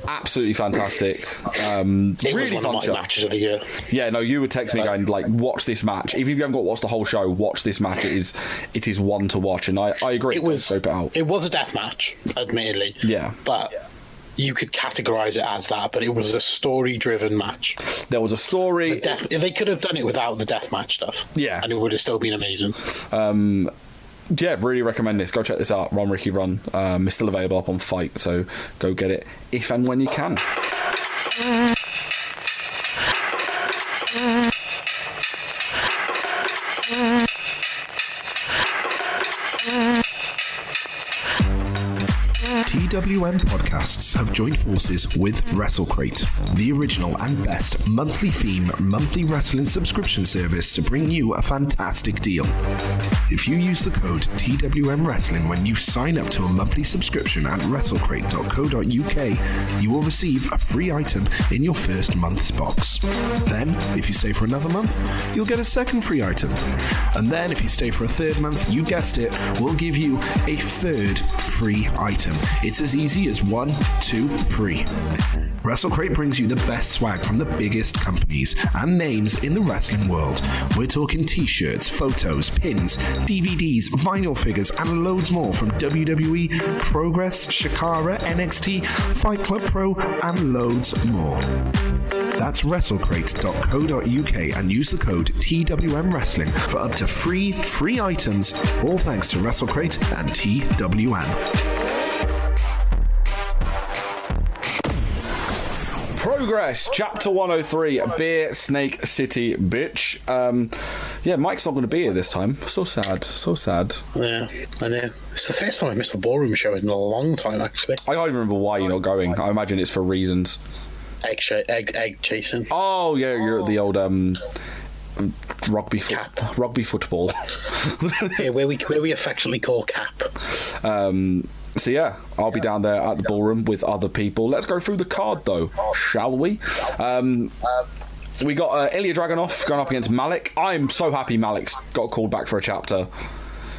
absolutely fantastic. It really was fun one of my show. matches of the year. Yeah, no, you would text me going, like, watch this match. Even if you haven't got to watch the whole show, watch this match. It is one to watch, and I agree. It was Scope it out. It was a death match, admittedly. Yeah, but you could categorize it as that. But it was a story-driven match. There was a story. They could have done it without the death match stuff. Yeah, and it would have still been amazing. Yeah, really recommend this. Go check this out. Rickey Run. It's still available up on Fight, so go get it if and when you can. TWM Podcasts have joined forces with WrestleCrate, the original and best monthly theme, monthly wrestling subscription service to bring you a fantastic deal. If you use the code TWM Wrestling when you sign up to a monthly subscription at WrestleCrate.co.uk, you will receive a free item in your first month's box. Then, if you stay for another month, you'll get a second free item. And then, if you stay for a third month, you guessed it, we'll give you a third free item. It's as easy as 1, 2, 3. WrestleCrate brings you the best swag from the biggest companies and names in the wrestling world. We're talking t-shirts, photos, pins, DVDs, vinyl figures, and loads more from WWE, Progress, Shikara, NXT, Fight Club Pro, and loads more. That's WrestleCrate.co.uk and use the code TWM Wrestling for up to free items, all thanks to WrestleCrate and TWM. Progress, Chapter 103, Beer Snake City, bitch. Yeah, Mike's not going to be here this time. So sad, so sad. Yeah, I know. It's the first time I missed the ballroom show in a long time, actually. I can't even remember why you're not going. I imagine it's for reasons. Egg chasing. Oh, yeah, you're at the old rugby football. Yeah, where we affectionately call Cap. So yeah, I'll be down there at the ballroom with other people. Let's go through the card though, shall we? We got Ilya Dragunov going up against Malik. I'm so happy Malik's got called back for a chapter,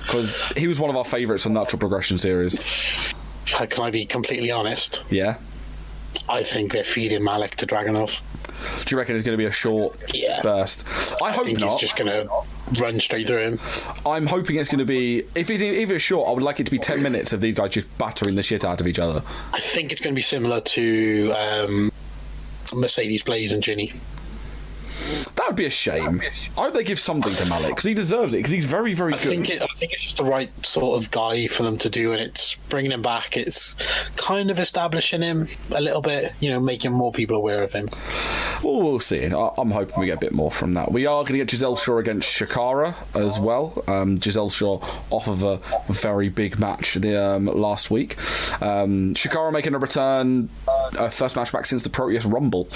because he was one of our favourites from the Natural Progression series. Can I be completely honest? Yeah. I think they're feeding Malik to Dragunov. Do you reckon it's going to be a short burst? I hope think not. He's just going to run straight through him. I'm hoping it's going to be... If it's short, I would like it to be 10 minutes of these guys just battering the shit out of each other. I think it's going to be similar to Mercedes Blaze and Ginny. That would be a shame. I hope they give something to Malik, because he deserves it, because he's very, very good. I think it's just the right sort of guy for them to do, and it's bringing him back. It's kind of establishing him a little bit, making more people aware of him. Well, we'll see. I'm hoping we get a bit more from that. We are going to get Giselle Shaw against Shikara as well. Giselle Shaw off of a very big match last week. Shikara making a return, first match back since the Proteus Rumble.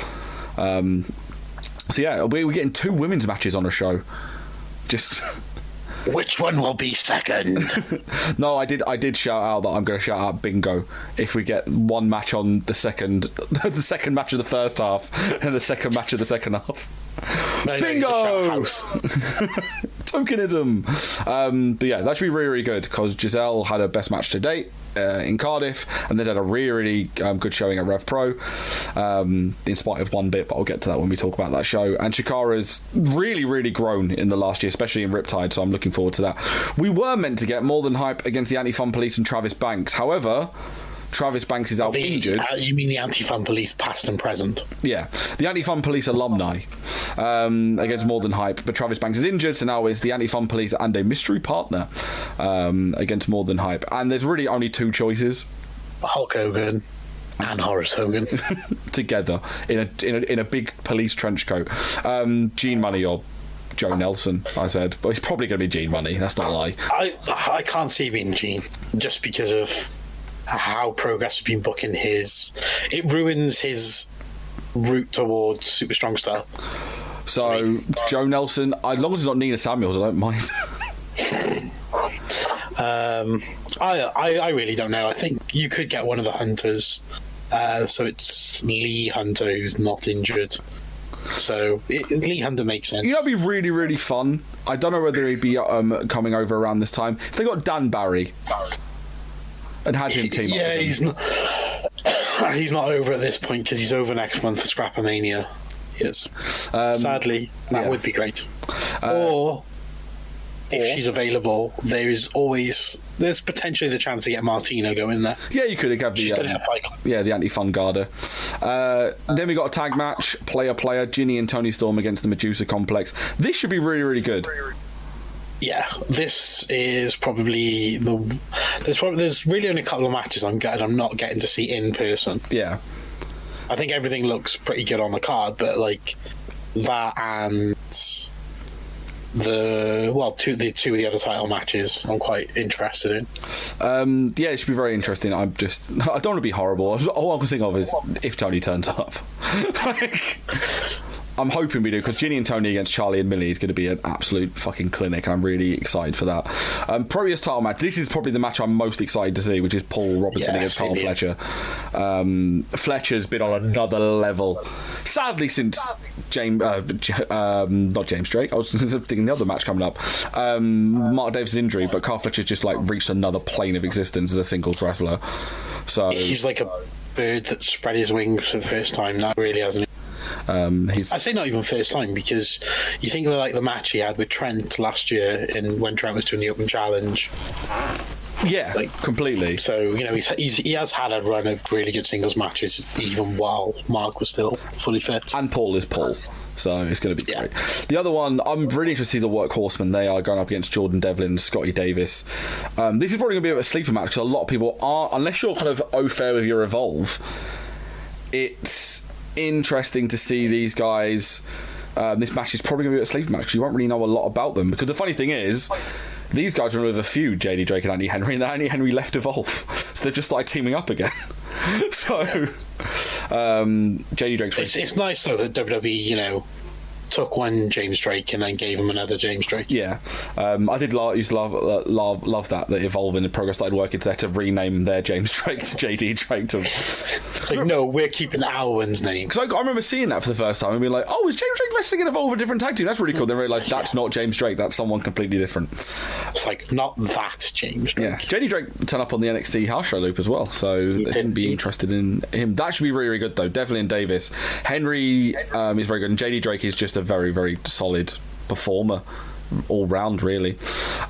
So yeah, we're getting 2 women's matches on a show. Just which one will be second? No, I did shout out that I'm going to shout out bingo if we get one match on the second match of the first half and the second match of the second half. No, bingo! Tokenism. But yeah, that should be really, really good, because Giselle had her best match to date in Cardiff, and then had a really, really good showing at RevPro, in spite of one bit, but I'll get to that when we talk about that show. And Shikara's really, really grown in the last year, especially in Riptide, so I'm looking forward to that. We were meant to get More Than Hype against the Anti-Fun Police and Travis Banks. However, Travis Banks is out injured. You mean the Anti-Fun Police past and present? Yeah, the Anti-Fun Police alumni. against More Than Hype. But Travis Banks is injured, so now it's the Anti-Fun Police and a mystery partner against More Than Hype. And there's really only two choices. Hulk Hogan and Horace Hogan together in a big police trench coat. Gene Money or Joe Nelson, I said, but it's probably going to be Gene Money. That's not a lie. I can't see it being Gene just because of how Progress have been booking his. It ruins his route towards super strong style. So Joe Nelson, as long as it's not Nina Samuels, I don't mind. I really don't know. I think you could get one of the Hunters. So it's Lee Hunter who's not injured. So Lee Hunter makes sense. You know, that'd be really, really fun. I don't know whether he'd be coming over around this time. If they got Dan Barry and had him team up. Yeah, he's not. He's not over at this point because he's over next month for Scrapomania. Yes. Sadly, that would be great. Or if she's available, there's potentially the chance to get Martina going there. Yeah, you could have the the Anti-Fun Garda. Then we got a tag match, player, Ginny and Tony Storm against the Medusa Complex. This should be really, really good. Yeah, this is probably there's really only a couple of matches I'm not getting to see in person. Yeah, I think everything looks pretty good on the card, but like that and the two of the other title matches I'm quite interested in. Yeah, it should be very interesting. I don't want to be horrible. All I can think of is if Tony turns up. I'm hoping we do, because Ginny and Tony against Charlie and Millie is going to be an absolute fucking clinic, and I'm really excited for that. Pro Wrestling title match. This is probably the match I'm most excited to see, which is Paul Robertson against Carl Fletcher. Fletcher's been on another level. Sadly, since not James Drake. I was thinking the other match coming up. Mark Davis' injury, but Carl Fletcher's just like reached another plane of existence as a singles wrestler. So he's like a bird that spread his wings for the first time. That really hasn't. I say not even first time, because you think of like the match he had with Trent last year when Trent was doing the Open Challenge. Yeah, completely. So, you know, he has had a run of really good singles matches even while Mark was still fully fit. And Paul is Paul, so it's going to be great. The other one, I'm really interested to see the Work Horseman. They are going up against Jordan Devlin and Scottie Davis. This is probably going to be a sleeper match, because a lot of people are, unless you're kind of au fait with your Evolve, it's interesting to see these guys. This match is probably going to be a sleeper match, because you won't really know a lot about them. Because the funny thing is, these guys are with a feud, JD Drake and Andy Henry, and Andy Henry left Evolve, so they've just started teaming up again. So JD Drake's it's nice though that WWE, you know, took one James Drake and then gave him another James Drake. Yeah, I did used to love that Evolve and the Progress started working there to rename their James Drake to JD Drake. Like, no, we're keeping Alwyn's name. Because I remember seeing that for the first time and being like, oh, is James Drake wrestling in Evolve, a different tag team? That's really cool. Then realised that's not James Drake, that's someone completely different. It's like, not that James Drake. Yeah, JD Drake turned up on the NXT house show loop as well, so they shouldn't be interested in him. That should be really, really good though. Devlin and Davis. Henry is very good, and JD Drake is just a very, very solid performer all round, really.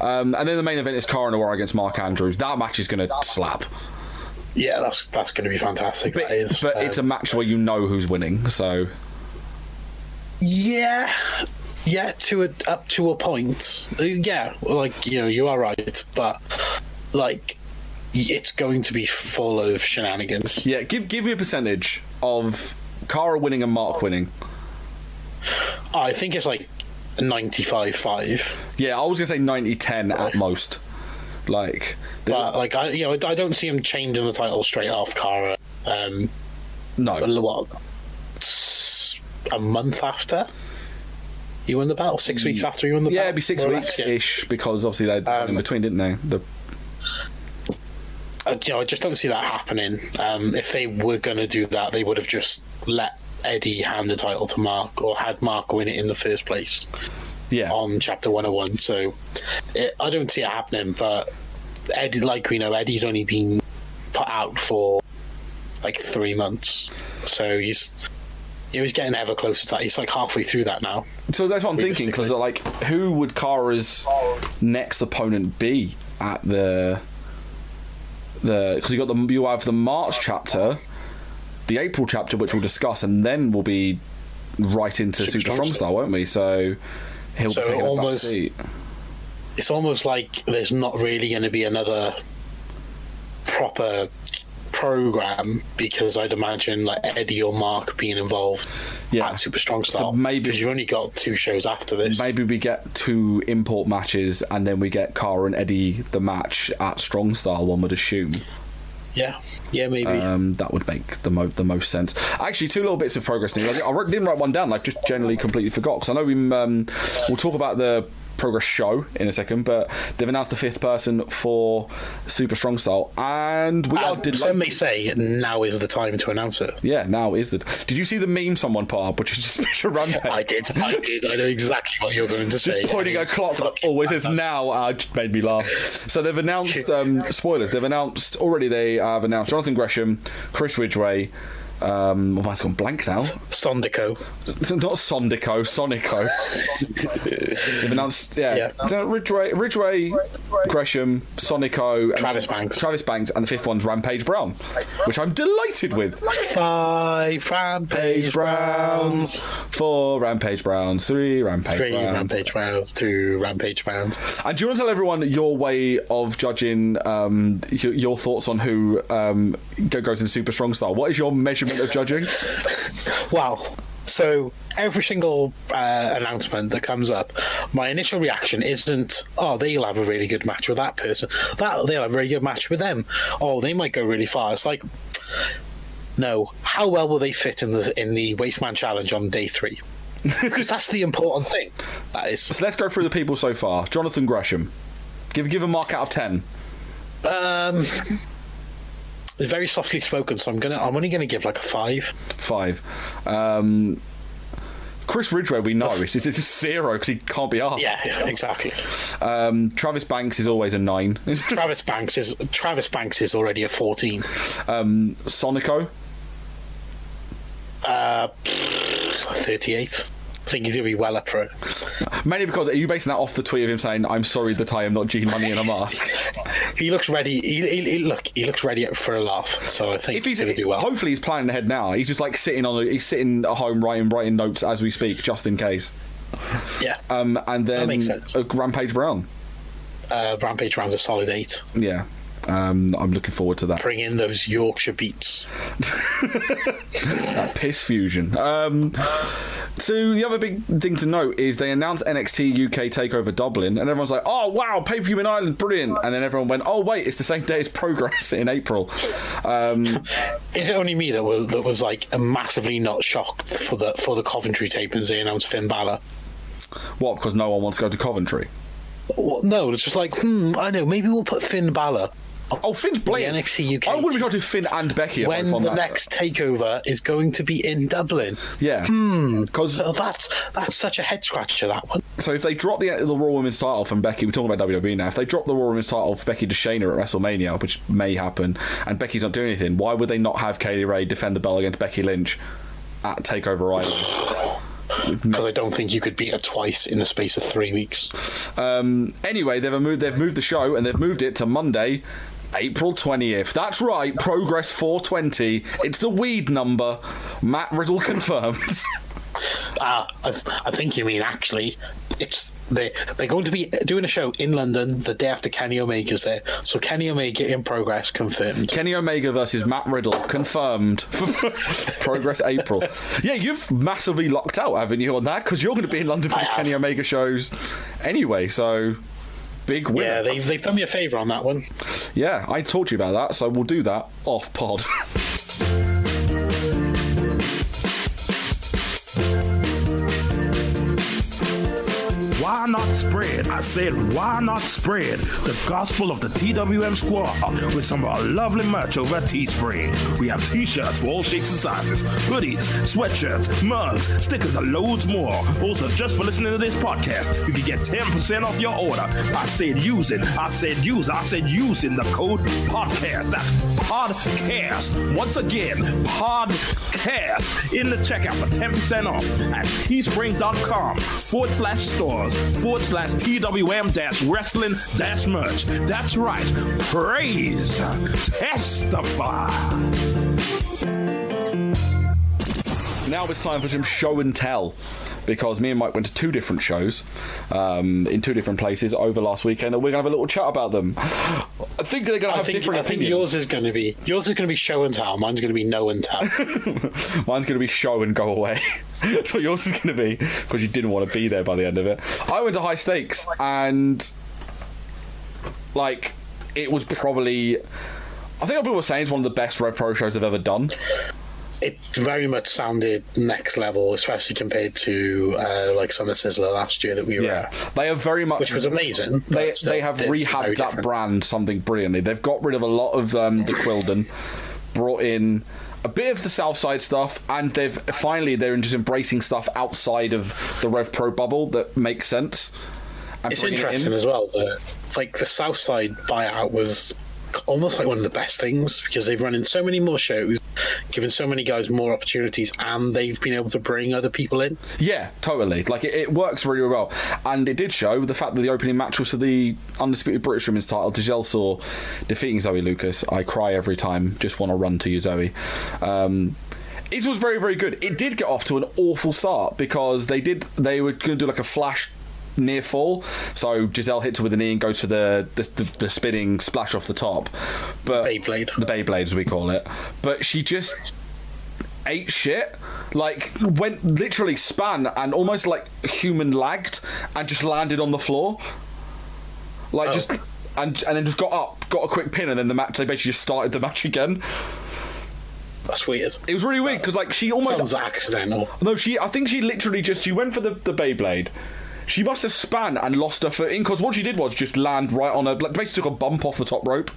And then the main event is Cara Noir against Mark Andrews. That match is going to slap. Yeah, that's going to be fantastic. But it's a match where you know who's winning, so yeah, up to a point. Yeah, like, you know, you are right, but like, it's going to be full of shenanigans. Yeah, give me a percentage of Cara winning and Mark winning. I think it's like 95-5. Yeah, I was gonna say 90-10 at most. Like, but like, I don't see him changing the title straight off Cara. No. What? A month after you won the battle, 6 weeks after you won the battle. Yeah, it'd be 6 weeks ish, because obviously they had in between, didn't they? I just don't see that happening. If they were going to do that, they would have just let Eddie hand the title to Mark, or had Mark win it in the first place. Yeah, on Chapter 101. So I don't see it happening. But Eddie, like we know, Eddie's only been put out for like 3 months, so he's getting ever closer to that. He's like halfway through that now. So that's what I'm thinking, because like, who would Cara's next opponent be at the because you have the March chapter, the April chapter, which we'll discuss, and then will be right into Super Strong Style, won't we? So he'll be taking a back seat. It's almost like there's not really going to be another proper program, because I'd imagine like Eddie or Mark being involved at Super Strong Style. So maybe, because you've only got 2 shows after this. Maybe we get 2 import matches, and then we get Cara and Eddie the match at Strong Style, one would assume. Yeah, maybe. That would make the most sense. Actually, 2 little bits of progress news. I didn't write one down. I just generally completely forgot, because I know we'll talk about the Progress show in a second, but they've announced the 5th person for Super Strong Style, and we are delighted. Some may say now is the time to announce it. Yeah, now is the. Did you see the meme someone put up, which is just Mr. Rampage? I did. I know exactly what you're going to say. Just pointing a clock that always says now. Just made me laugh. So they've announced spoilers. They have announced Jonathan Gresham, Chris Ridgway. It's gone blank now. Sondico. Not Sondico, Sonico. They've announced, Ridgway, Gresham, Sonico, and Travis Banks, and the 5th one's Rampage Brown, which I'm delighted with. 5 Rampage Browns. 4 Rampage Browns. 3 Rampage Browns. 3 Rampage Browns. 2 Rampage Browns. And do you want to tell everyone your way of judging, your thoughts on who goes in Super Strong Style? What is your measurement of judging? Well, so every single announcement that comes up, my initial reaction isn't, oh, they'll have a really good match with that person, they'll have a really good match with them, oh, they might go really far. It's like, no, how well will they fit in the Wasteman Challenge on day 3? Because that's the important thing. That is. So let's go through the people so far. Jonathan Gresham, give a mark out of 10. It's very softly spoken, so I'm only gonna give like a 5. 5. Chris Ridgway, we know it's just 0 because he can't be asked. Yeah, exactly. Travis Banks is always a 9. Travis Banks is already a 14. Sonico. 38. I think he's going to be well up for it. Mainly because, are you basing that off the tweet of him saying, "I'm sorry that I am not Gene Money in a mask"? He looks ready. He looks ready for a laugh. So I think he's going to do well. Hopefully, he's planning ahead now. He's just like sitting at home writing notes as we speak, just in case. Yeah. And then that makes sense. Rampage Brown. Rampage Brown's a solid 8. Yeah. I'm looking forward to that. Bring in those Yorkshire beats. That piss fusion. So the other big thing to note is they announced NXT UK Takeover Dublin, and everyone's like, "Oh wow, pay-per-view in Ireland, brilliant!" And then everyone went, "Oh wait, it's the same day as Progress in April." Is it only me that was like massively not shocked for the Coventry tapings they announced Finn Balor? What? Because no one wants to go to Coventry? Well, no, it's just like, I know, maybe we'll put Finn Balor. Oh, Finn's playing NXT UK. I wouldn't be trying to do Finn and Becky when the next takeover is going to be in Dublin. Yeah, because so that's such a head scratcher, that one. So if they drop the Raw Women's title from Becky, we're talking about WWE now. If they drop the Raw Women's title of Becky to Shayna at WrestleMania, which may happen, and Becky's not doing anything, why would they not have Kaylee Ray defend the belt against Becky Lynch at Takeover Island? Because I don't think you could beat her twice in the space of 3 weeks. Anyway, they've moved the show, and they've moved it to Monday, April 20th. That's right, Progress 420. It's the weed number. Matt Riddle confirmed. I think you mean actually. They're going to be doing a show in London the day after Kenny Omega's there. So Kenny Omega in Progress confirmed. Kenny Omega versus Matt Riddle confirmed. Progress April. Yeah, you've massively locked out, haven't you, on that? Because you're going to be in London for the Kenny Omega shows anyway, so big winner. Yeah, they've done me a favour on that one. Yeah, I talked to you about that, so we'll do that off pod. Why not spread? I said, why not spread the gospel of the TWM squad with some of our lovely merch over at Teespring? We have t-shirts for all shapes and sizes, hoodies, sweatshirts, mugs, stickers, and loads more. Also, just for listening to this podcast, you can get 10% off your order. I said using the code podcast. That's podcast. Once again, podcast in the checkout for 10% off at teespring.com/stores/TWM-wrestling-merch. That's right. Praise. Testify. Now it's time for some show and tell, because me and Mike went to 2 different shows in 2 different places over last weekend, and we're going to have a little chat about them. I think they're going to have different opinions. I think yours is going to be show and tell. Mine's going to be no and tell. Mine's going to be show and go away. That's what yours is going to be, because you didn't want to be there by the end of it. I went to High Stakes, and like, it was probably, I think people were saying it's one of the best RevPro shows they've ever done. It very much sounded next level, especially compared to like Summer Sizzler last year that we were at. They have very much, which was amazing. They have rehabbed that brand something brilliantly. They've got rid of a lot of the Quilden, brought in a bit of the Southside stuff, and they're just embracing stuff outside of the RevPro bubble that makes sense. It's interesting as well that like the Southside buyout was almost like one of the best things, because they've run in so many more shows, given so many guys more opportunities, and they've been able to bring other people in. Yeah, totally. Like, it works really well. And it did show the fact that the opening match was for the Undisputed British Women's title, Giselle Saw defeating Zoe Lucas. I cry every time, just want to run to you, Zoe. It was very, very good. It did get off to an awful start, because they were going to do like a flash near fall, so Giselle hits her with a knee and goes for the spinning splash off the top, but the Beyblade as we call it, but she just ate shit, like went literally span and almost like human lagged and just landed on the floor, like just and then just got up, got a quick pin, and then they basically just started the match again. That's weird. It was really weird, because like she almost sounds accidental. No, I think she literally she went for the Beyblade. She must have span and lost her footing, because what she did was just land right on her, basically took a bump off the top rope.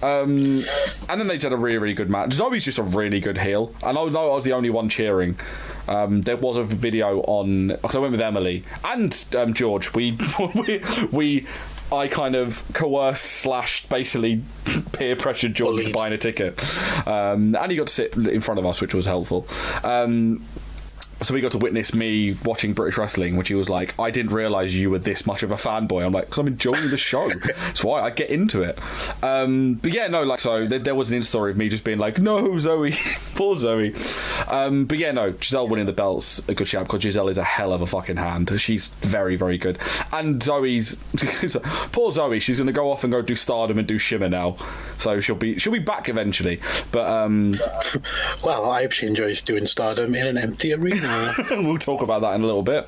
And then they did a really, really good match. Zoe's just a really good heel, and I was the only one cheering. There was a video on, because I went with Emily and George. I kind of coerced / basically peer pressured George to buying a ticket, and he got to sit in front of us, which was helpful. So we got to witness me watching British wrestling, which he was like, I didn't realise you were this much of a fanboy. I'm like, because I'm enjoying the show. That's why I get into it. But yeah, no, like, so there was an in-story of me just being like, no, Zoe, poor Zoe. But yeah, no, Giselle winning the belt's a good shout, because Giselle is a hell of a fucking hand. She's very, very good. And Zoe's, poor Zoe, she's going to go off and go do Stardom and do Shimmer now. So she'll be back eventually. But well, I hope she enjoys doing Stardom in an empty arena. We'll talk about that in a little bit.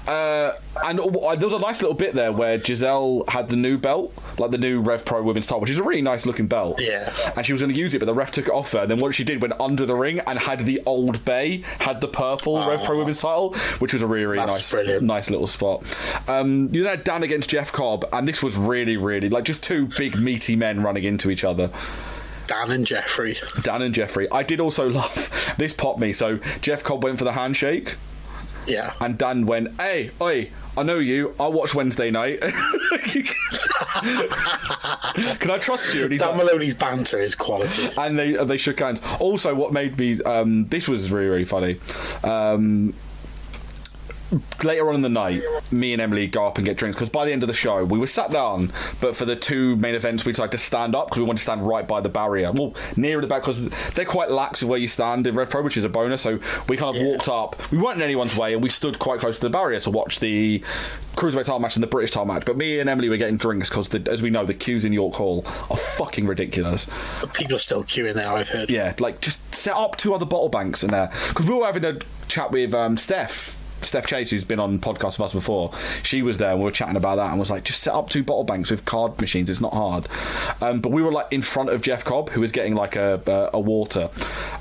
And there was a nice little bit there where Giselle had the new belt, like the new RevPro Women's title, which is a really nice looking belt. Yeah. And she was going to use it, but the ref took it off her. And then what she did, went under the ring and had the Old Bay, had the purple RevPro Women's title, which was a really, really nice little spot. You then had Dan against Jeff Cobb, and this was really, really, like, just 2 big meaty men running into each other. Dan and Jeffrey. I did also love, this popped me, so Jeff Cobb went for the handshake. Yeah. And Dan went, hey, oi, I know you, I watch Wednesday night. Can I trust you? And Dan Maloney's banter is quality. And they shook hands. Also, what made me, this was really, really funny. Later on in the night, me and Emily go up and get drinks, because by the end of the show we were sat down, but for the 2 main events we decided to stand up, because we wanted to stand right by the barrier, well, nearer the back, because they're quite lax with where you stand in RevPro, which is a bonus. So we kind of walked up, we weren't in anyone's way, and we stood quite close to the barrier to watch the Cruiserweight title match and the British title match. But me and Emily were getting drinks, because as we know, the queues in York Hall are fucking ridiculous. But people are still queuing there, I've heard. Yeah, like, just set up 2 other bottle banks in there, because we were having a chat with Steph Chase, who's been on podcasts with us before. She was there, and we were chatting about that, and was like, just set up 2 bottle banks with card machines, it's not hard. But we were like in front of Jeff Cobb, who was getting like a water,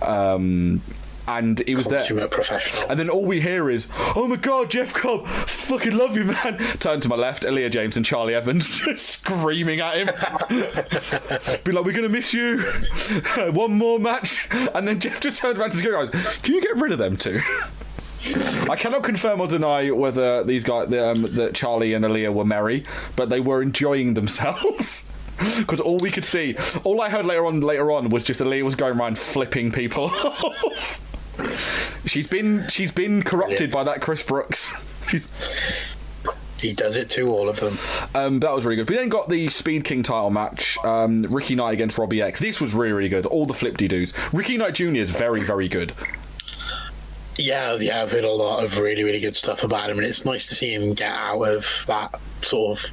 and he was there, professional. and then all we hear is, oh my god, Jeff Cobb, fucking love you, man. Turn to my left, Aaliyah James and Charlie Evans just screaming at him. Be like, we're gonna miss you. One more match. And then Jeff just turns around to the guys, can you get rid of them 2? I cannot confirm or deny whether these guys, that Charlie and Aaliyah were merry, but they were enjoying themselves. Because all I heard later on was just Aaliyah was going around flipping people off. She's been corrupted by that Chris Brooks. He does it to all of them. That was really good. We then got the Speed King title match, Ricky Knight against Robbie X. This was really, really good. All the flip-de-doos. Ricky Knight Jr. is very, very good. Yeah, I've heard a lot of really, really good stuff about him, and it's nice to see him get out of that sort of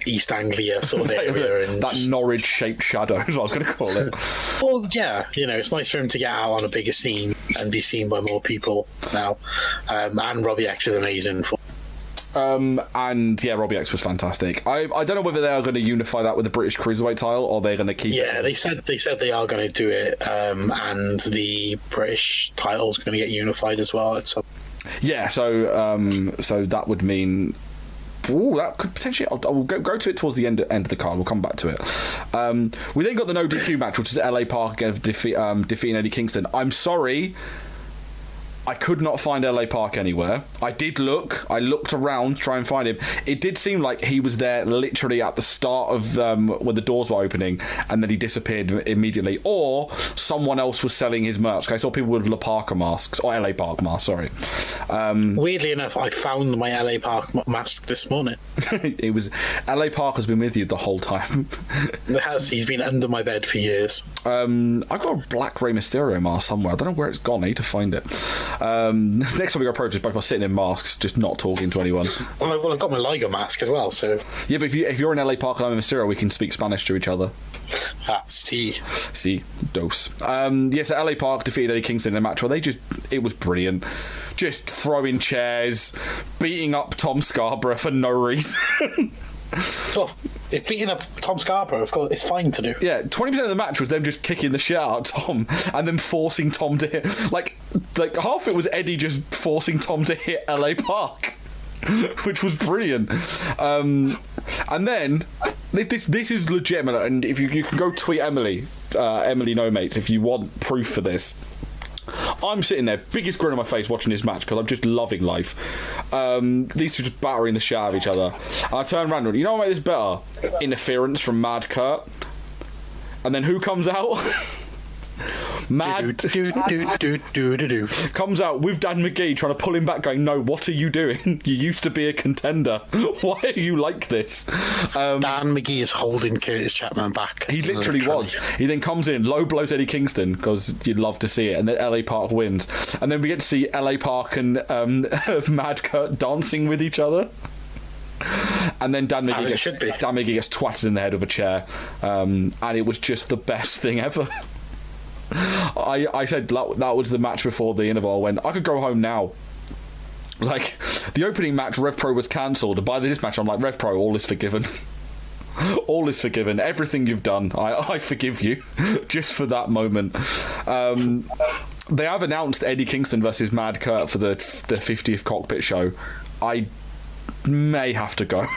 East Anglia sort of area. And that Norwich-shaped shadow is what I was going to call it. Well, yeah, it's nice for him to get out on a bigger scene and be seen by more people now. And Robbie X is amazing. And yeah, Robbie X was fantastic. I don't know whether they are going to unify that with the British Cruiserweight title or they're going to keep it. Yeah, they said they are going to do it, and the British title is going to get unified as well. Yeah, so that would mean. Ooh, that could potentially. I'll go to it towards the end of the card. We'll come back to it. We then got the no DQ match, which is LA Park against defeating Eddie Kingston. I'm sorry, I could not find LA Park anywhere. I did look. I looked around to try and find him. It did seem like he was there literally at the start of when the doors were opening, and then he disappeared immediately. Or someone else was selling his merch. I saw people with La Parker masks, or LA Park masks, sorry. Weirdly enough, I found my LA Park mask this morning. It was LA Park has been with you the whole time. It has. He's been under my bed for years. I got a black Rey Mysterio mask somewhere. I don't know where it's gone. I need to find it. Next time we go approach is both of us sitting in masks, just not talking to anyone. Well, I've got my Liger mask as well, so... Yeah, but if you're in LA Park and I'm in Mysterio, we can speak Spanish to each other. Si, dos. Yes, LA Park defeated Eddie Kingston in a match where it was brilliant. Just throwing chairs, beating up Tom Scarborough for no reason. Well, if beating up Tom Scarborough, of course, it's fine to do. Yeah, 20% of the match was them just kicking the shit out of Tom and then forcing Tom to hit. Like half of it was Eddie just forcing Tom to hit LA Park, which was brilliant. And then this is legitimate, and if you can go tweet Emily No Mates if you want proof for this. I'm sitting there, biggest grin on my face, watching this match because I'm just loving life. These two just battering the shit out of each other. And I turn around and you know what made this better? Interference from Mad Kurt. And then who comes out? Mad comes out with Dan McGee trying to pull him back, going, "No, what are you doing? You used to be a contender. Why are you like this?" Dan McGee is holding Curtis Chapman back. He literally was. He then comes in, low blows Eddie Kingston because you'd love to see it, and then LA Park wins, and then we get to see LA Park and Mad Kurt dancing with each other. And then Dan McGee gets twatted in the head with a chair, and it was just the best thing ever. I said that was the match before the interval when I could go home now. Like, the opening match, RevPro was cancelled, and by this match I'm like, RevPro, all is forgiven. All is forgiven. Everything you've done, I forgive you. Just for that moment. They have announced Eddie Kingston versus Mad Kurt for the 50th Cockpit show. I may have to go.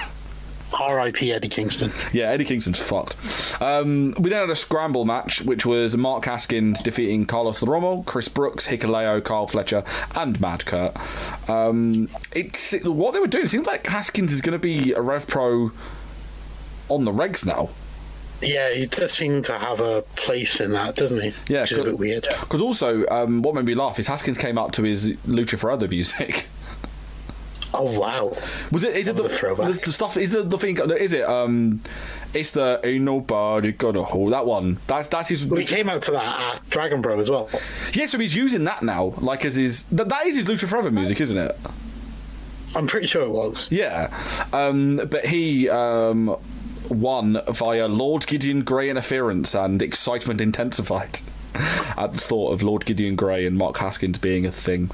R.I.P. Eddie Kingston. Yeah, Eddie Kingston's fucked. We then had a scramble match, which was Mark Haskins defeating Carlos Romo, Chris Brooks, Hikuleo, Carl Fletcher, and Mad Kurt. What they were doing, it seems like Haskins is going to be a Rev Pro on the regs now. Yeah, he does seem to have a place in that, doesn't he? Yeah, which is a bit weird. Because also, what made me laugh is Haskins came out to his Lucha Forever music. Oh wow! Was it? Is it the throwback? The stuff? Is the thing? Is it? It's the "Ain't Nobody Gonna Hold" that one. That's his. Well, he came out to that at Dragon Bro as well. Yeah, so he's using that now, like as his. That is his Lucha Forever music, isn't it? I'm pretty sure it was. Yeah, but he won via Lord Gideon Grey interference, and excitement intensified at the thought of Lord Gideon Grey and Mark Haskins being a thing.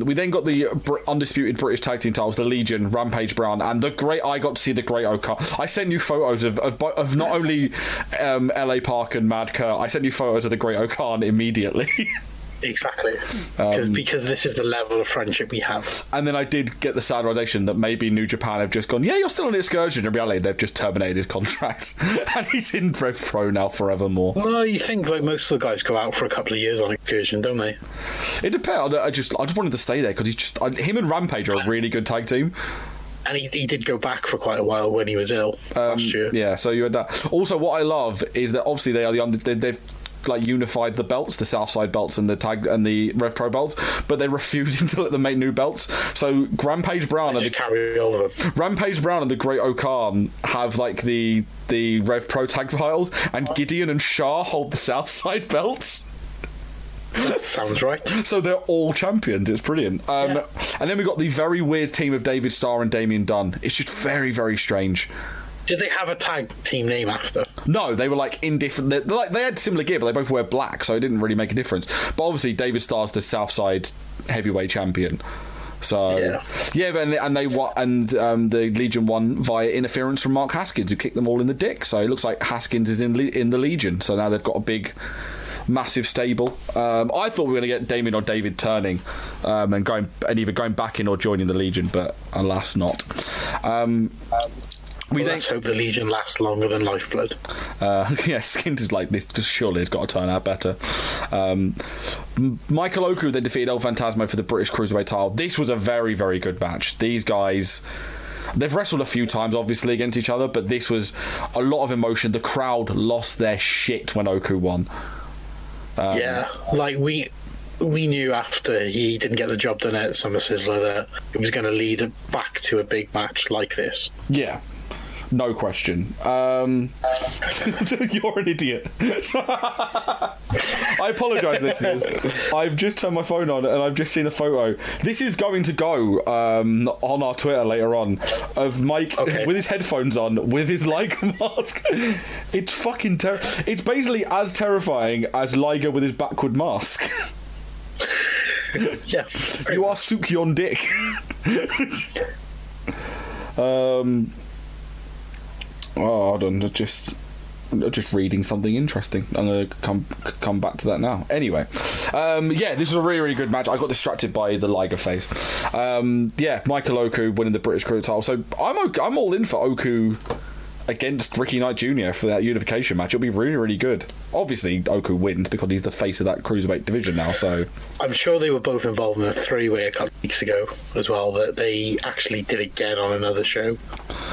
We then got the undisputed British tag team titles, the Legion, Rampage Brown, and I got to see the Great O'Khan. I sent you photos of not only LA Park and Mad Kurt, I sent you photos of the Great O'Khan immediately. Exactly, because this is the level of friendship we have. And then I did get the sad realization that maybe New Japan have just gone, yeah, you're still on the excursion. In reality, they've just terminated his contract, and he's in Rev Pro now forevermore. Well, you think like most of the guys go out for a couple of years on excursion, don't they? It depends. I just wanted to stay there because him and Rampage are a really good tag team. And he did go back for quite a while when he was ill last year. Yeah, so you had that. Also, what I love is that obviously they are they've like unified the belts, the Southside belts and the tag and the RevPro belts, but they're refusing to let them make new belts. So Rampage Brown and the Great O'Khan have like the RevPro tag titles, and Gideon and Shah hold the Southside belts. That sounds right. So they're all champions. It's brilliant. And then we got the very weird team of David Starr and Damien Dunn. It's just very, very strange. Did they have a tag team name after? No, they were like indifferent. They had similar gear, but they both wear black, so it didn't really make a difference. But obviously, David Starr's the Southside heavyweight champion. So the Legion won via interference from Mark Haskins, who kicked them all in the dick. So it looks like Haskins is in the Legion. So now they've got a big, massive stable. I thought we were going to get Damien or David turning and either going back in or joining the Legion, but alas, not. Let's hope the Legion lasts longer than Lifeblood. Skins is like this. Just surely it's got to turn out better. Michael Oku then defeated El Phantasmo for the British Cruiserweight title. This was a very, very good match. These guys, they've wrestled a few times, obviously, against each other, but this was a lot of emotion. The crowd lost their shit when Oku won. We knew after he didn't get the job done at Summer Sizzler that it was going to lead back to a big match like this. Yeah. No question. You're an idiot. I apologise, listeners. I've just turned my phone on and I've just seen a photo. This is going to go on our Twitter later on of Mike with his headphones on, with his Liger mask. It's fucking terrible. It's basically as terrifying as Liger with his backward mask. Yeah. You are Sukyon Dick. Hold on, just reading something interesting. I'm going to come back to that now. Anyway, this was a really, really good match. I got distracted by the Liger phase. Michael Oku winning the British Cruiserweight title. So I'm all in for Oku against Ricky Knight Jr. for that unification match. It'll be really, really good. Obviously, Oku wins because he's the face of that cruiserweight division now. So I'm sure they were both involved in a three-way a couple of weeks ago as well. That they actually did again on another show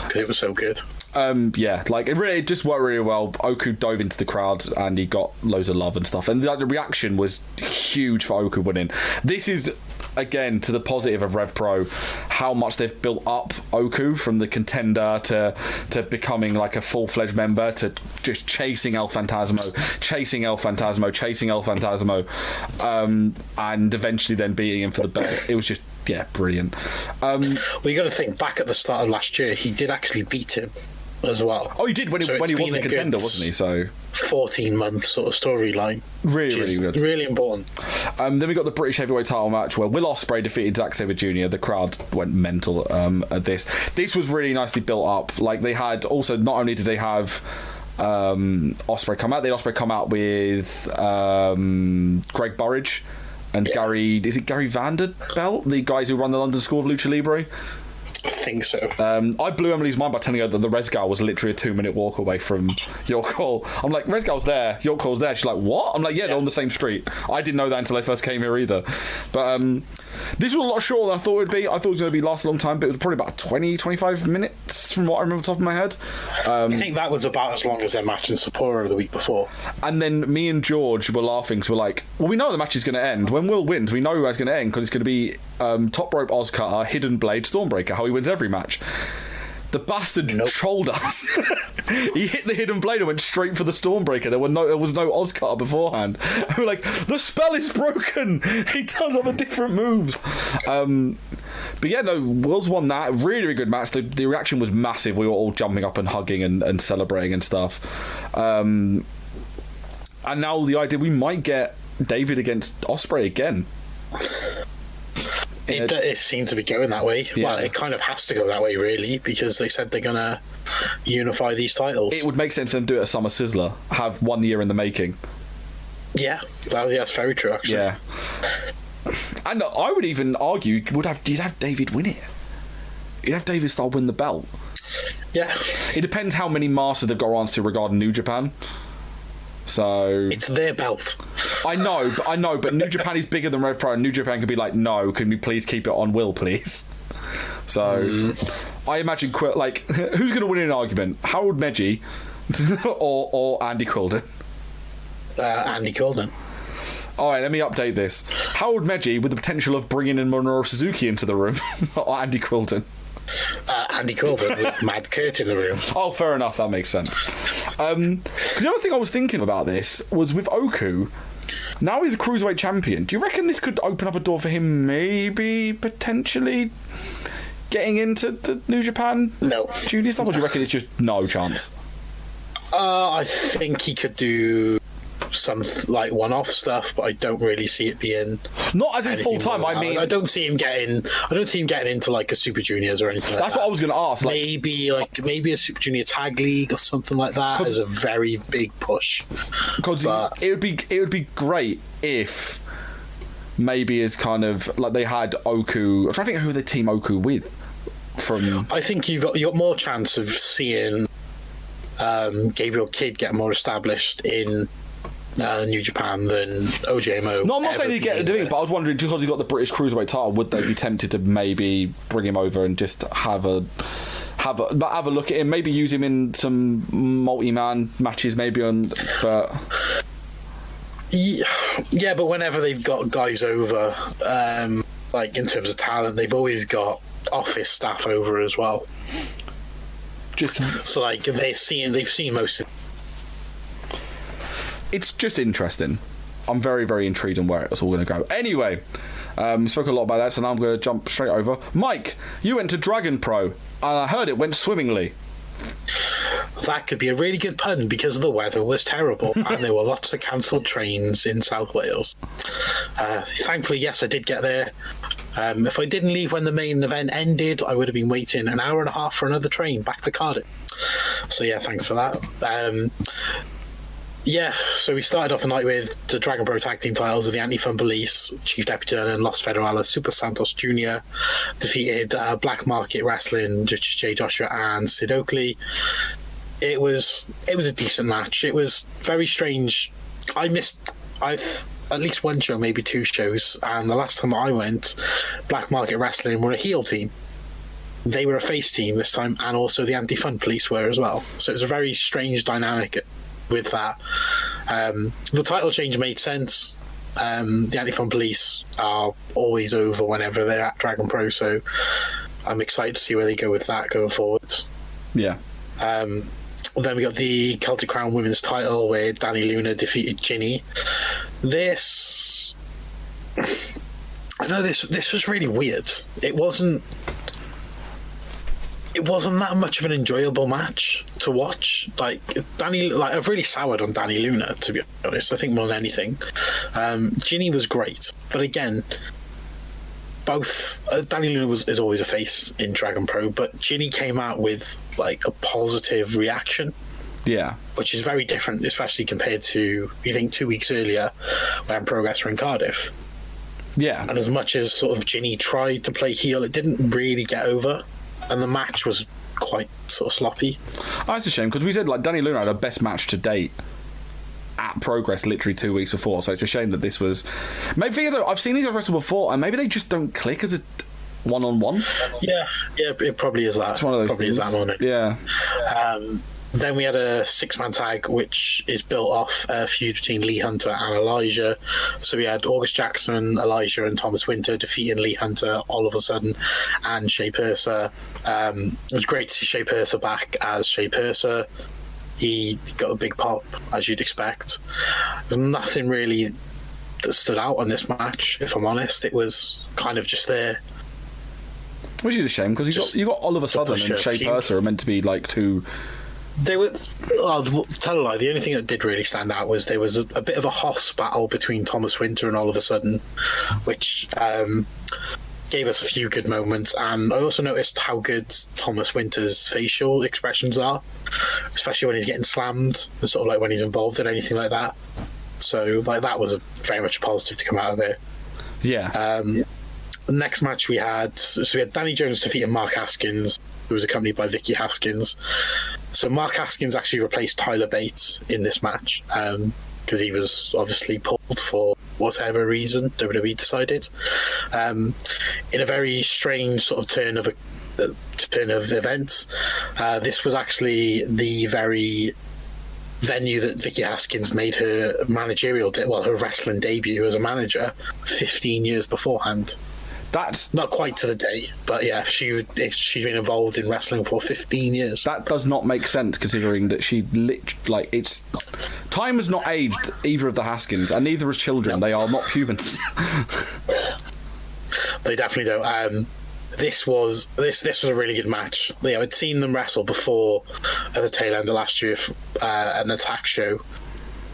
because it was so good. It just worked really well. Oku dove into the crowd and he got loads of love and stuff, and the reaction was huge for Oku winning. This is, again, to the positive of RevPro, how much they've built up Oku from the contender to becoming like a full-fledged member, to just chasing El Phantasmo, and eventually then beating him for the belt. It was just brilliant. You got to think back at the start of last year, he did actually beat him as well. Oh, he did when he was a contender, wasn't he? So 14-month sort of storyline. Really good. Really important. Then we got the British heavyweight title match where Will Ospreay defeated Zack Sabre Jr. The crowd went mental at this. This was really nicely built up. Like, they had also, not only did they have Ospreay come out, they had Ospreay come out with Greg Burridge and Gary Vanderbilt, the guys who run the London School of Lucha Libre. I think so. I blew Emily's mind by telling her that the Resgal was literally a 2-minute walk away from York Hall. I'm like, Resgal's there, York Hall's there. She's like, what? I'm like, yeah, they're on the same street. I didn't know that until I first came here either. But this was a lot shorter than I thought it would be. I thought it was going to last a long time, but it was probably about 20-25 minutes from what I remember off the top of my head. I think that was about as long as their match in Sapporo the week before. And then me and George were laughing, so we're like, well, we know the match is going to end. When Will wins, we know how it's going to end, because it's going to be top rope Oz Cutter, hidden blade, Stormbreaker, how he wins every match. The bastard trolled us. He hit the hidden blade and went straight for the Stormbreaker. There was no Oz Cutter beforehand. And we're like, the spell is broken. He does other different moves. Will's won that. Really, really good match. The reaction was massive. We were all jumping up and hugging and celebrating and stuff. And now the idea, we might get David against Ospreay again. It seems to be going that way. Yeah. Well, it kind of has to go that way, really, because they said they're going to unify these titles. It would make sense for them to do it at Summer Sizzler, have 1 year in the making. Yeah, that's very true, actually. Yeah. And I would even argue, you'd have David win it. You'd have David Starr win the belt. Yeah. It depends how many masters they've got around to regarding New Japan. So it's their belt. I know, but New Japan is bigger than RevPro, and New Japan could be like, no, can we please keep it on Will, please? So I imagine, who's going to win in an argument? Harold Meji or Andy Quilden? Andy Golden. All right, let me update this. Harold Meji with the potential of bringing in Minoru Suzuki into the room. Or Andy Quilden. Andy Quilden with Mad Kurt in the room. Oh, fair enough. That makes sense. 'Cause the other thing I was thinking about this was with Oku. Now he's the Cruiserweight champion. Do you reckon this could open up a door for him maybe potentially getting into the New Japan junior stuff? Or do you reckon it's just no chance? I think he could do some like one-off stuff, but I don't really see it being not as in full time. I mean, I don't see him getting into like a Super Juniors or anything. That's what I was going to ask. Maybe a Super Junior tag league or something like that is a very big push. Because it would be great if maybe as kind of like they had Oku. I'm trying to think who they team Oku with. I think you got more chance of seeing Gabriel Kidd get more established in New Japan than OJMO. No, I'm not saying he'd get to do it, but I was wondering, because he's got the British Cruiserweight title, would they be tempted to maybe bring him over and just have a look at him, maybe use him in some multi-man matches, maybe but yeah, but whenever they've got guys over, like in terms of talent, they've always got office staff over as well. So like they've seen most of. It's just interesting. I'm very, very intrigued on where it's all going to go. Anyway, we spoke a lot about that, so now I'm going to jump straight over. Mike, you went to Dragon Pro, and I heard it went swimmingly. That could be a really good pun because the weather was terrible and there were lots of cancelled trains in South Wales. Thankfully, yes, I did get there. If I didn't leave when the main event ended, I would have been waiting an hour and a half for another train back to Cardiff. So yeah, thanks for that. Yeah, so we started off the night with the Dragon Pro Tag Team titles of the Anti-Fun Police, Chief Deputy and Los Federales, Super Santos Jr. defeated Black Market Wrestling, Jay Joshua and Sid Oakley. It was a decent match. It was very strange. I missed at least one show, maybe two shows, and the last time I went, Black Market Wrestling were a heel team. They were a face team this time, and also the Anti-Fun Police were as well. So it was a very strange dynamic with that. The title change made sense. The Anti-Fun Police are always over whenever they're at Dragon Pro, so I'm excited to see where they go with that going forward. Yeah. Then we got the Celtic Crown Women's title where Dani Luna defeated Ginny. This was really weird. It wasn't that much of an enjoyable match to watch. I've really soured on Dani Luna, to be honest. I think more than anything, Ginny was great, but again, both Dani Luna is always a face in Dragon Pro, but Ginny came out with like a positive reaction. Yeah, which is very different, especially compared to, you think, 2 weeks earlier when Progress were in Cardiff. Yeah, and as much as sort of Ginny tried to play heel, it didn't really get over. And the match was quite sort of sloppy. Oh, that's a shame, because we said like Dani Luna had her best match to date at Progress literally 2 weeks before, so it's a shame that this was... Maybe I've seen these wrestle before, and maybe they just don't click as a one-on-one. Yeah, it probably is that. It's one of those probably things. Is that one. Yeah. Then we had a six-man tag, which is built off a feud between Lee Hunter and Elijah. So we had August Jackson, Elijah, and Thomas Winter defeating Lee Hunter all of a sudden, and Shea Purser. It was great to see Shea Purser back as Shea Purser. He got a big pop, as you'd expect. There's nothing really that stood out on this match, if I'm honest. It was kind of just there. Which is a shame, because you got Oliver Southern and Shea Purser are meant to be like two... They were. Tell a lie. The only thing that did really stand out was there was a bit of a Hoss battle between Thomas Winter and Oliver Sudden, which gave us a few good moments. And I also noticed how good Thomas Winter's facial expressions are, especially when he's getting slammed, and sort of like when he's involved in anything like that. So like that was very much a positive to come out of it. Yeah. The next match we had Danny Jones defeating Mark Haskins, who was accompanied by Vicky Haskins. So Mark Haskins actually replaced Tyler Bates in this match because he was obviously pulled for whatever reason WWE decided. In a very strange sort of turn of events, this was actually the very venue that Vicky Haskins made her her wrestling debut as a manager 15 years beforehand. That's not quite to the day, but yeah, she's been involved in wrestling for 15 years. That does not make sense, considering that time has not aged either of the Haskins, and neither has children. No. They are not humans. They definitely don't. This was a really good match. Yeah, I'd seen them wrestle before at the tail end of last year at an Attack show,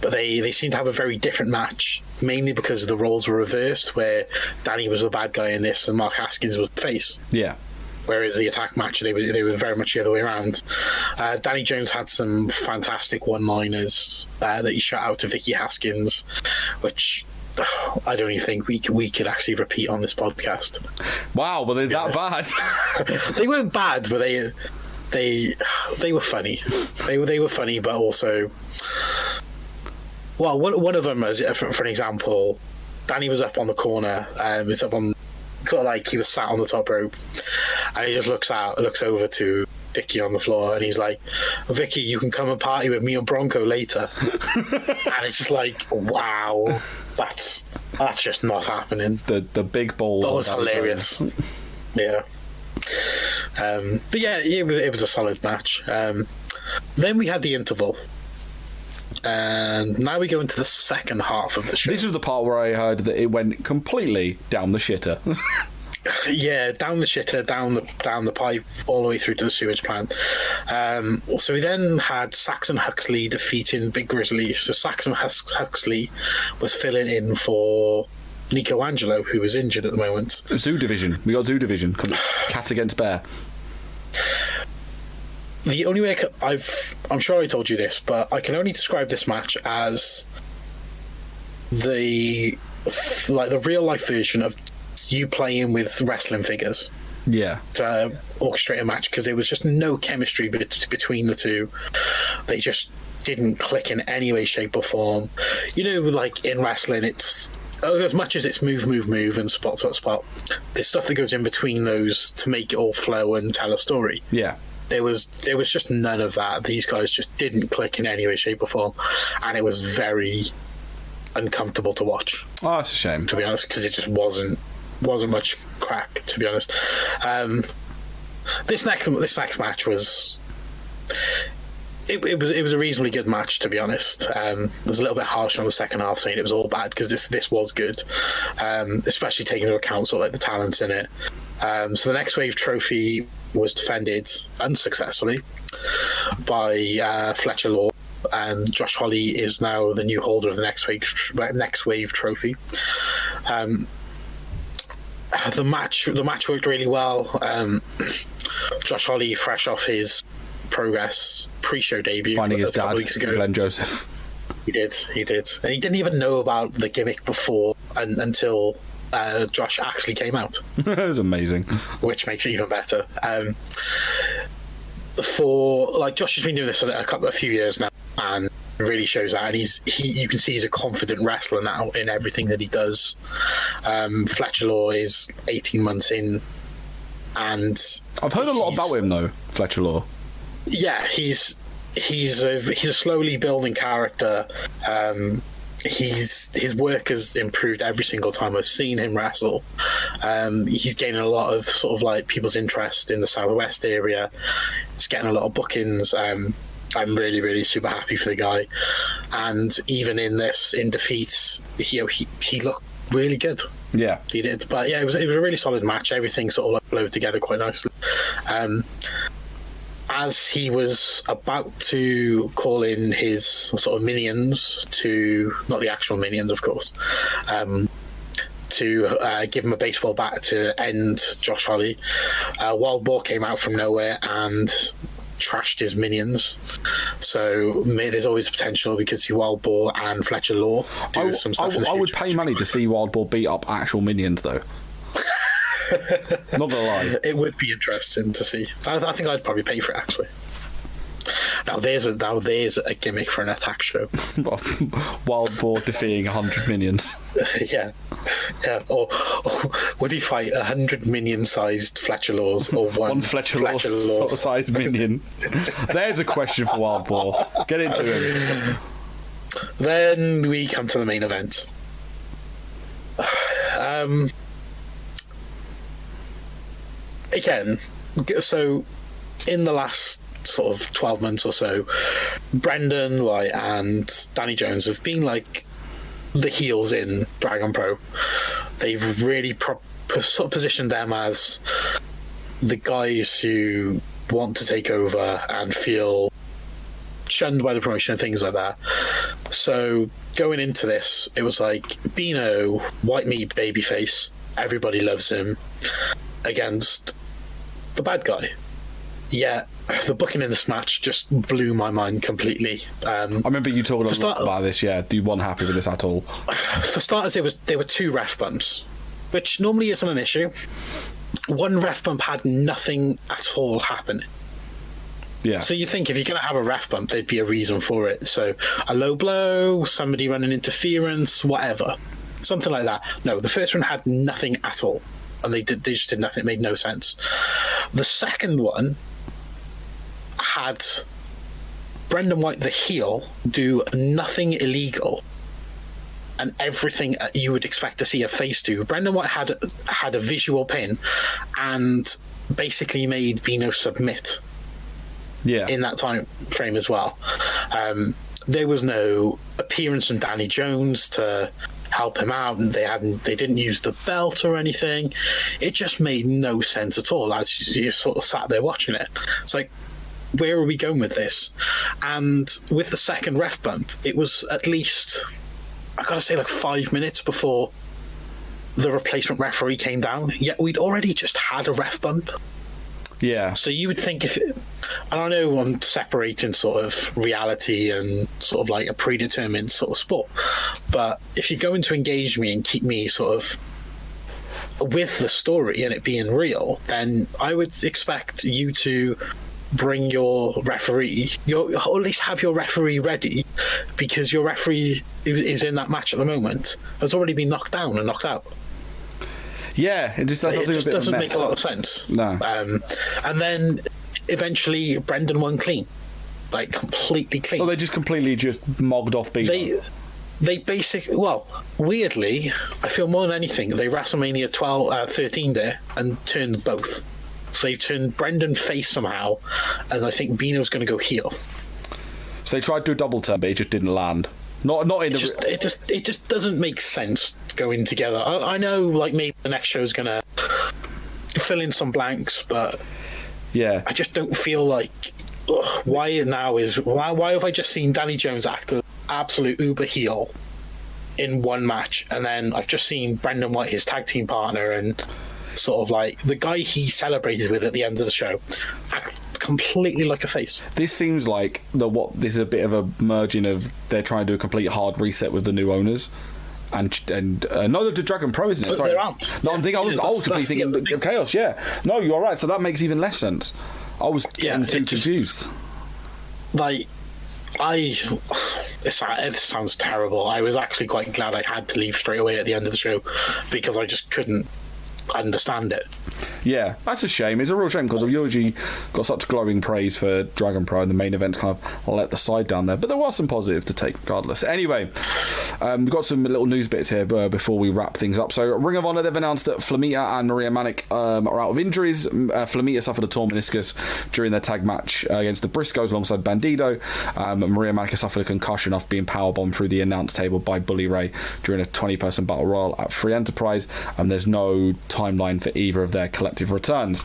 but they seem to have a very different match, mainly because the roles were reversed, where Danny was the bad guy in this and Mark Haskins was the face. Yeah. Whereas the Attack match, they were very much the other way around. Danny Jones had some fantastic one-liners that he shot out to Vicky Haskins, which I don't even think we could actually repeat on this podcast. Wow, were they that bad? They weren't bad, but they were funny. They were funny, but also, well, one of them, as for an example, Danny was up on the corner. It's up on, sort of like he was sat on the top rope, and he just looks over to Vicky on the floor, and he's like, "Vicky, you can come and party with me and Bronco later." And it's just like, wow, that's just not happening. The big balls. That was hilarious. Yeah. But yeah, it was a solid match. Then we had the interval, and now we go into the second half of the show. This is the part where I heard that it went completely down the shitter. Yeah, down the shitter, down the pipe, all the way through to the sewage plant. So we then had Saxon Huxley defeating Big Grizzly. So Saxon Huxley was filling in for Nico Angelo, who was injured at the moment. Zoo Division. We got Zoo Division. Cat against bear. The only way I'm sure I told you this, but I can only describe this match as the real life version of you playing with wrestling figures. Yeah. To orchestrate a match, because there was just no chemistry between the two. They just didn't click in any way, shape, or form. You know, like in wrestling, it's as much as it's move, and spot, there's stuff that goes in between those to make it all flow and tell a story. Yeah. There was just none of that. These guys just didn't click in any way, shape, or form, and it was very uncomfortable to watch. Oh, that's a shame, to be honest, because it just wasn't much crack, to be honest. This next match was it was a reasonably good match, to be honest. It was a little bit harsh on the second half, saying it was all bad, because this was good, especially taking into account sort of like the talents in it. So the Next Wave trophy was defended unsuccessfully by Fletcher Law. Josh Holly is now the new holder of the Next Wave trophy. The match worked really well. Josh Holly, fresh off his Progress pre-show debut, finding his dad, weeks ago. Glenn Joseph. He did, and he didn't even know about the gimmick before until Josh actually came out. It was amazing, which makes it even better. Josh has been doing this a few years now, and it really shows that. And you can see he's a confident wrestler now in everything that he does. Fletcher Law is 18 months in, and I've heard a lot about him though. Fletcher Law. Yeah, he's a slowly building character. His work has improved every single time I've seen him wrestle. He's gaining a lot of sort of like people's interest in the Southwest area. He's getting a lot of bookings. I'm really, really super happy for the guy. And even in defeats, he looked really good. Yeah, he did. But yeah, it was a really solid match. Everything sort of like flowed together quite nicely. As he was about to call in his sort of minions not the actual minions, of course, to give him a baseball bat to end Josh Holly, Wild Boar came out from nowhere and trashed his minions. So there's always potential. We could see Wild Boar and Fletcher Law do some stuff in the future. I would pay money to see Wild Boar beat up actual minions, though. Not gonna lie, it would be interesting to see. I think I'd probably pay for it, actually. Now there's a gimmick for an attack show. Wild Boar defeating 100 minions. yeah. Or would he fight 100 minion-sized Fletcher Laws or one Fletcher Law sort of sized minion? There's a question for Wild Boar. Get into him. Then we come to the main event. Again, so in the last sort of 12 months or so, Brendan White and Danny Jones have been like the heels in Dragon Pro. They've really sort of positioned them as the guys who want to take over and feel shunned by the promotion and things like that. So going into this, it was like Bino, white meat babyface, everybody loves him, against the bad guy. Yeah, the booking in this match just blew my mind completely. I remember you talking a lot about this. Yeah, you weren't happy with this at all. For starters, there were 2 ref bumps, which normally isn't an issue. One ref bump had nothing at all happen. Yeah. So you think if you're going to have a ref bump, there'd be a reason for it. So a low blow, somebody running interference, whatever, something like that. No, the first one had nothing at all, and they just did nothing. It made no sense. The second one had Brendan White, the heel, do nothing illegal and everything you would expect to see a face do. Brendan White had a visual pin and basically made Bino submit. Yeah. In that time frame as well. There was no appearance from Danny Jones to help him out, and they didn't use the belt or anything. It just made no sense at all as you sort of sat there watching it. It's like, where are we going with this? And with the second ref bump, it was at least, I gotta say, like 5 minutes before the replacement referee came down, yet we'd already just had a ref bump. Yeah. So you would think and I know I'm separating sort of reality and sort of like a predetermined sort of sport, but if you're going to engage me and keep me sort of with the story and it being real, then I would expect you to bring your referee, or at least have your referee ready, because your referee is in that match at the moment has already been knocked down and knocked out. Yeah, it just doesn't make a lot of sense. No. And then eventually Brendan won clean, like completely clean. So they just completely mogged off Bino. They basically, well, weirdly, I feel more than anything, they WrestleMania 13 there and turned both. So they turned Brendan face somehow, and I think Bino's going to go heel. So they tried to do a double turn, but it just didn't land. Not in it just doesn't make sense going together. I know, like, maybe the next show is gonna fill in some blanks, but yeah, I just don't feel like why have I just seen Danny Jones act an absolute uber heel in one match, and then I've just seen Brendan White, his tag team partner, and sort of like the guy he celebrated with at the end of the show, act completely like a face. This seems like this is a bit of a merging of they're trying to do a complete hard reset with the new owners, and no, the Dragon Pro, isn't it? But sorry, there aren't. No, I'm thinking I was ultimately thinking of Chaos. Yeah, no, you're right. So that makes even less sense. I was getting too confused. Like, it sounds terrible. I was actually quite glad I had to leave straight away at the end of the show because I just couldn't understand it. Yeah, that's a shame. It's a real shame because I've usually got such glowing praise for Dragon Pro, and the main event's kind of let the side down there. But there was some positive to take regardless. Anyway, we've got some little news bits here before we wrap things up. So Ring of Honor, they've announced that Flamita and Maria Manic are out of injuries. Flamita suffered a torn meniscus during their tag match against the Briscoes alongside Bandido. Maria Manic suffered a concussion after being powerbombed through the announce table by Bully Ray during a 20-person battle royal at Free Enterprise. There's no timeline for either of their collective returns.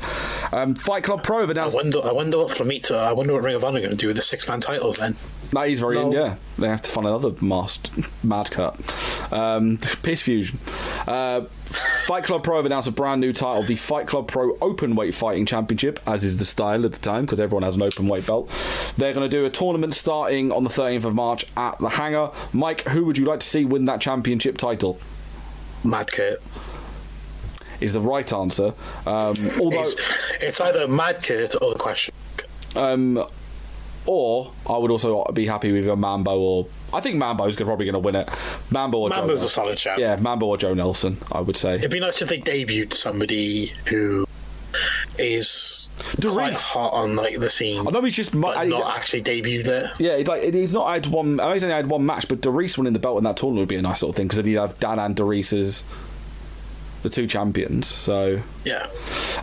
Fight Club Pro have announced... I wonder what Flamita, I wonder what Ring of Honor are going to do with the 6-man titles then. That is very yeah. They have to find another mad cut. Piss Fusion. Fight Club Pro have announced a brand new title, the Fight Club Pro Openweight Fighting Championship, as is the style at the time, because everyone has an open weight belt. They're going to do a tournament starting on the 13th of March at the Hangar. Mike, who would you like to see win that championship title? Mad Kurt. Is the right answer. Although it's either Mad Kurt or the Question. Or I would also be happy with a Mambo, or I think Mambo's probably going to win it. Mambo's a solid shout. Yeah, Mambo or Joe Nelson, I would say. It'd be nice if they debuted somebody who is quite hot on the scene. I know he's just not actually debuted it. Yeah, he's not had one. I know he's only had one match, but Darius winning the belt in that tournament would be a nice sort of thing, because then you'd have Dan and Darius as the two champions. So yeah.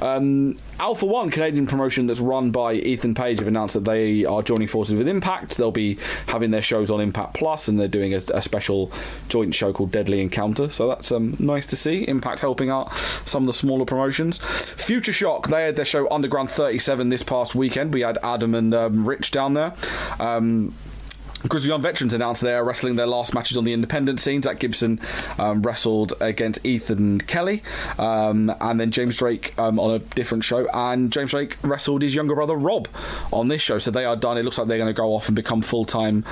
Alpha One, Canadian promotion that's run by Ethan Page, have announced that they are joining forces with Impact. They'll be having their shows on Impact Plus, and they're doing a special joint show called Deadly Encounter. So that's nice to see. Impact helping out some of the smaller promotions. Futureshock, they had their show Underground 37 this past weekend. We had Adam and Rich down there. Grizzly Young Veterans announced they're wrestling their last matches on the independent scene. Zach Gibson wrestled against Ethan Kelly, and then James Drake on a different show, and James Drake wrestled his younger brother Rob on this show. So they are done. It looks like they're going to go off and become full-time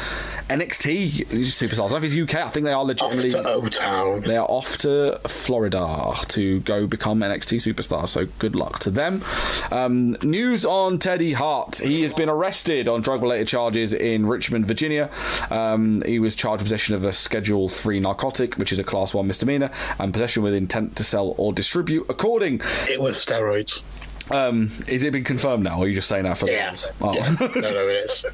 NXT superstars. I don't know if it's UK. I think they are legitimately off to O-Town. They are off to Florida to go become NXT superstars. So good luck to them. News on Teddy Hart. He has been arrested on drug-related charges in Richmond, Virginia. He was charged with possession of a Schedule 3 narcotic, which is a Class 1 misdemeanor, and possession with intent to sell or distribute. It was steroids. Is it been confirmed now, or are you just saying that for yeah. Oh. Yeah. No, it is.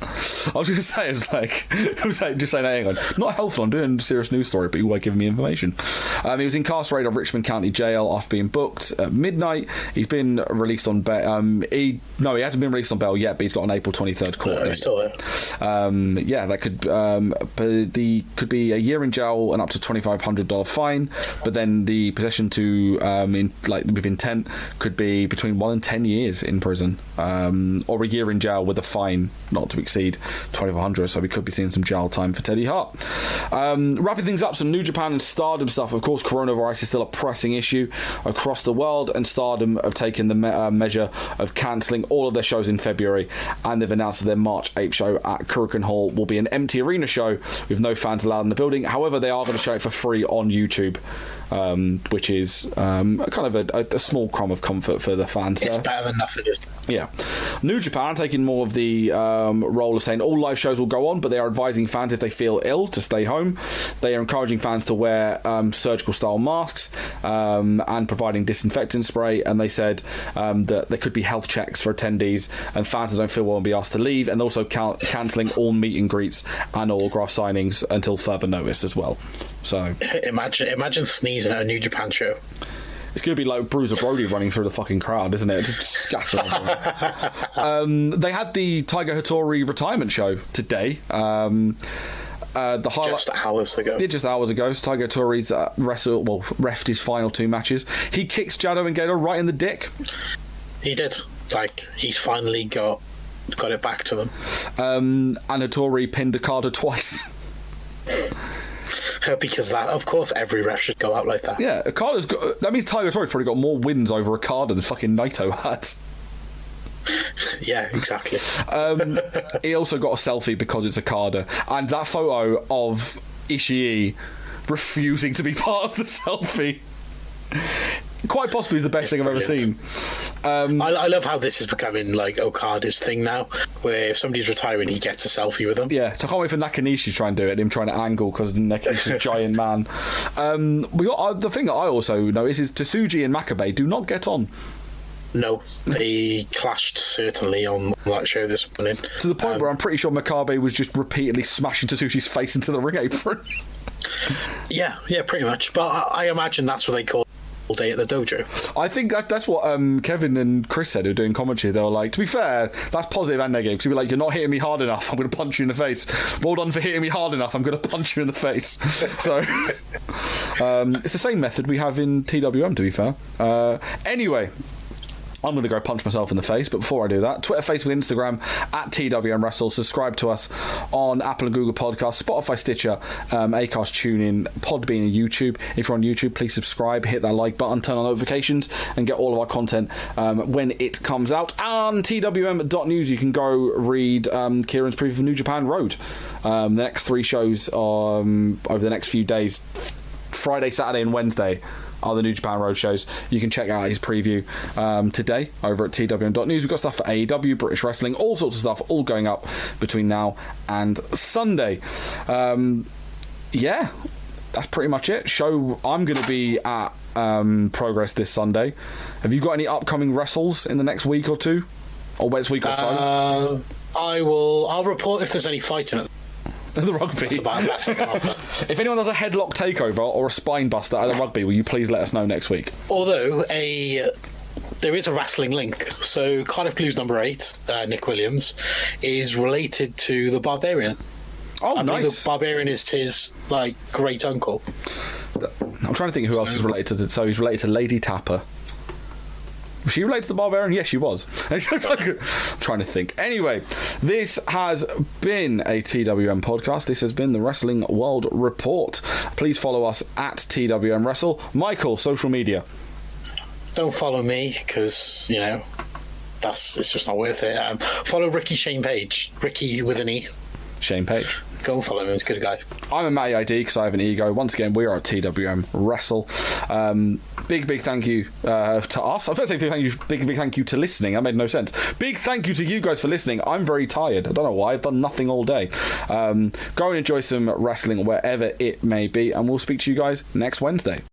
I was going to say, just saying that, hang on. Not helpful, I'm doing a serious news story, but you were giving me information. He was incarcerated at Richmond County Jail after being booked at midnight. He's been released on bail. He hasn't been released on bail yet, but he's got an April 23rd court date. He's still there. That could be a year in jail and up to $2,500 fine, but then the possession to with intent could be between 1 and 10 years in prison, or a year in jail with a fine not to exceed $2,500. So we could be seeing some jail time for Teddy Hart. Wrapping things up, some New Japan and Stardom stuff. Of course, coronavirus is still a pressing issue across the world, and Stardom have taken the measure of cancelling all of their shows in February, and they've announced that their March 8th show at KORUKAEN Hall will be an empty arena show with no fans allowed in the building. However, they are going to show it for free on YouTube, which is kind of a small crumb of comfort for the fans. It's better than nothing. Yeah. New Japan taking more of the role of saying all live shows will go on, but they are advising fans if they feel ill to stay home. They are encouraging fans to wear surgical style masks and providing disinfectant spray, and they said that there could be health checks for attendees, and fans that don't feel well will be asked to leave, and also cancelling all meet and greets and autograph signings until further notice as well. So imagine sneezing at a New Japan show. It's going to be like Bruiser Brody running through the fucking crowd, isn't it? Just scattering. They had the Tiger Hattori retirement show today. The highlight, just hours ago. Yeah, just hours ago. So Tiger Hattori's refed his final 2 matches. He kicks Jado and Gato right in the dick. He did. He's finally got it back to them. And Hattori pinned Okada twice. Because of course, every ref should go out like that. Yeah, Okada's got. That means Tiger Hattori's probably got more wins over Okada than fucking Naito had. Yeah, exactly. He also got a selfie because it's Okada, and that photo of Ishii refusing to be part of the selfie quite possibly is the best thing I've ever seen. I love how this is becoming Okada's thing now, where if somebody's retiring, he gets a selfie with them. Yeah, so I can't wait for Nakanishi to try and do it, him trying to angle because Nakanishi's a giant man. We got the thing that I also noticed is Tsuji and Makabe do not get on. No, they clashed certainly on that show this morning. To the point where I'm pretty sure Makabe was just repeatedly smashing Tsuji's face into the ring apron. Yeah, pretty much. But I imagine that's what they call all day at the dojo. I think that's what Kevin and Chris said, who were doing commentary. They were like, to be fair, that's positive and negative. Because you'd be like, you're not hitting me hard enough, I'm going to punch you in the face. Well done for hitting me hard enough, I'm going to punch you in the face. So it's the same method we have in TWM, to be fair. Anyway, I'm going to go punch myself in the face, but before I do that, Twitter, Facebook, Instagram, at TWM Wrestle. Subscribe to us on Apple and Google Podcasts, Spotify, Stitcher, Acast, TuneIn, Podbean, and YouTube. If you're on YouTube, please subscribe, hit that like button, turn on notifications, and get all of our content when it comes out. On TWM.news, you can go read Kieran's preview of New Japan Road. The next 3 shows over the next few days Friday, Saturday, and Wednesday are the New Japan Road shows. You can check out his preview today over at twm.news. We've got stuff for AEW, British Wrestling, all sorts of stuff, all going up between now and Sunday. Yeah, that's pretty much it. Show I'm going to be at Progress this Sunday. Have you got any upcoming wrestles in the next week or two? Or next week or so? I'll report if there's any fighting at the rugby. If anyone does a headlock takeover or a spine buster at the rugby, will you please let us know next week? Although there is a wrestling link. So Cardiff Blues number 8, Nick Williams, is related to the Barbarian. Oh, I believe nice. The Barbarian is his great uncle. I'm trying to think who else is related to. So he's related to Lady Tapper. Was she related to the Barbarian? Yes, she was. I'm trying to think. Anyway, this has been a TWM podcast. This has been the Wrestling World Report. Please follow us at TWM Wrestle. Michael, social media. Don't follow me because, it's just not worth it. Follow Ricky Shane Page. Ricky with an E. Shane Page. Go and follow him. He's a good guy. I'm a Matty ID because I have an ego. Once again, we are at TWM Wrestle. Big thank you to us. I was going to say big thank you to listening. That made no sense. Big thank you to you guys for listening. I'm very tired. I don't know why. I've done nothing all day. Go and enjoy some wrestling wherever it may be, and we'll speak to you guys next Wednesday.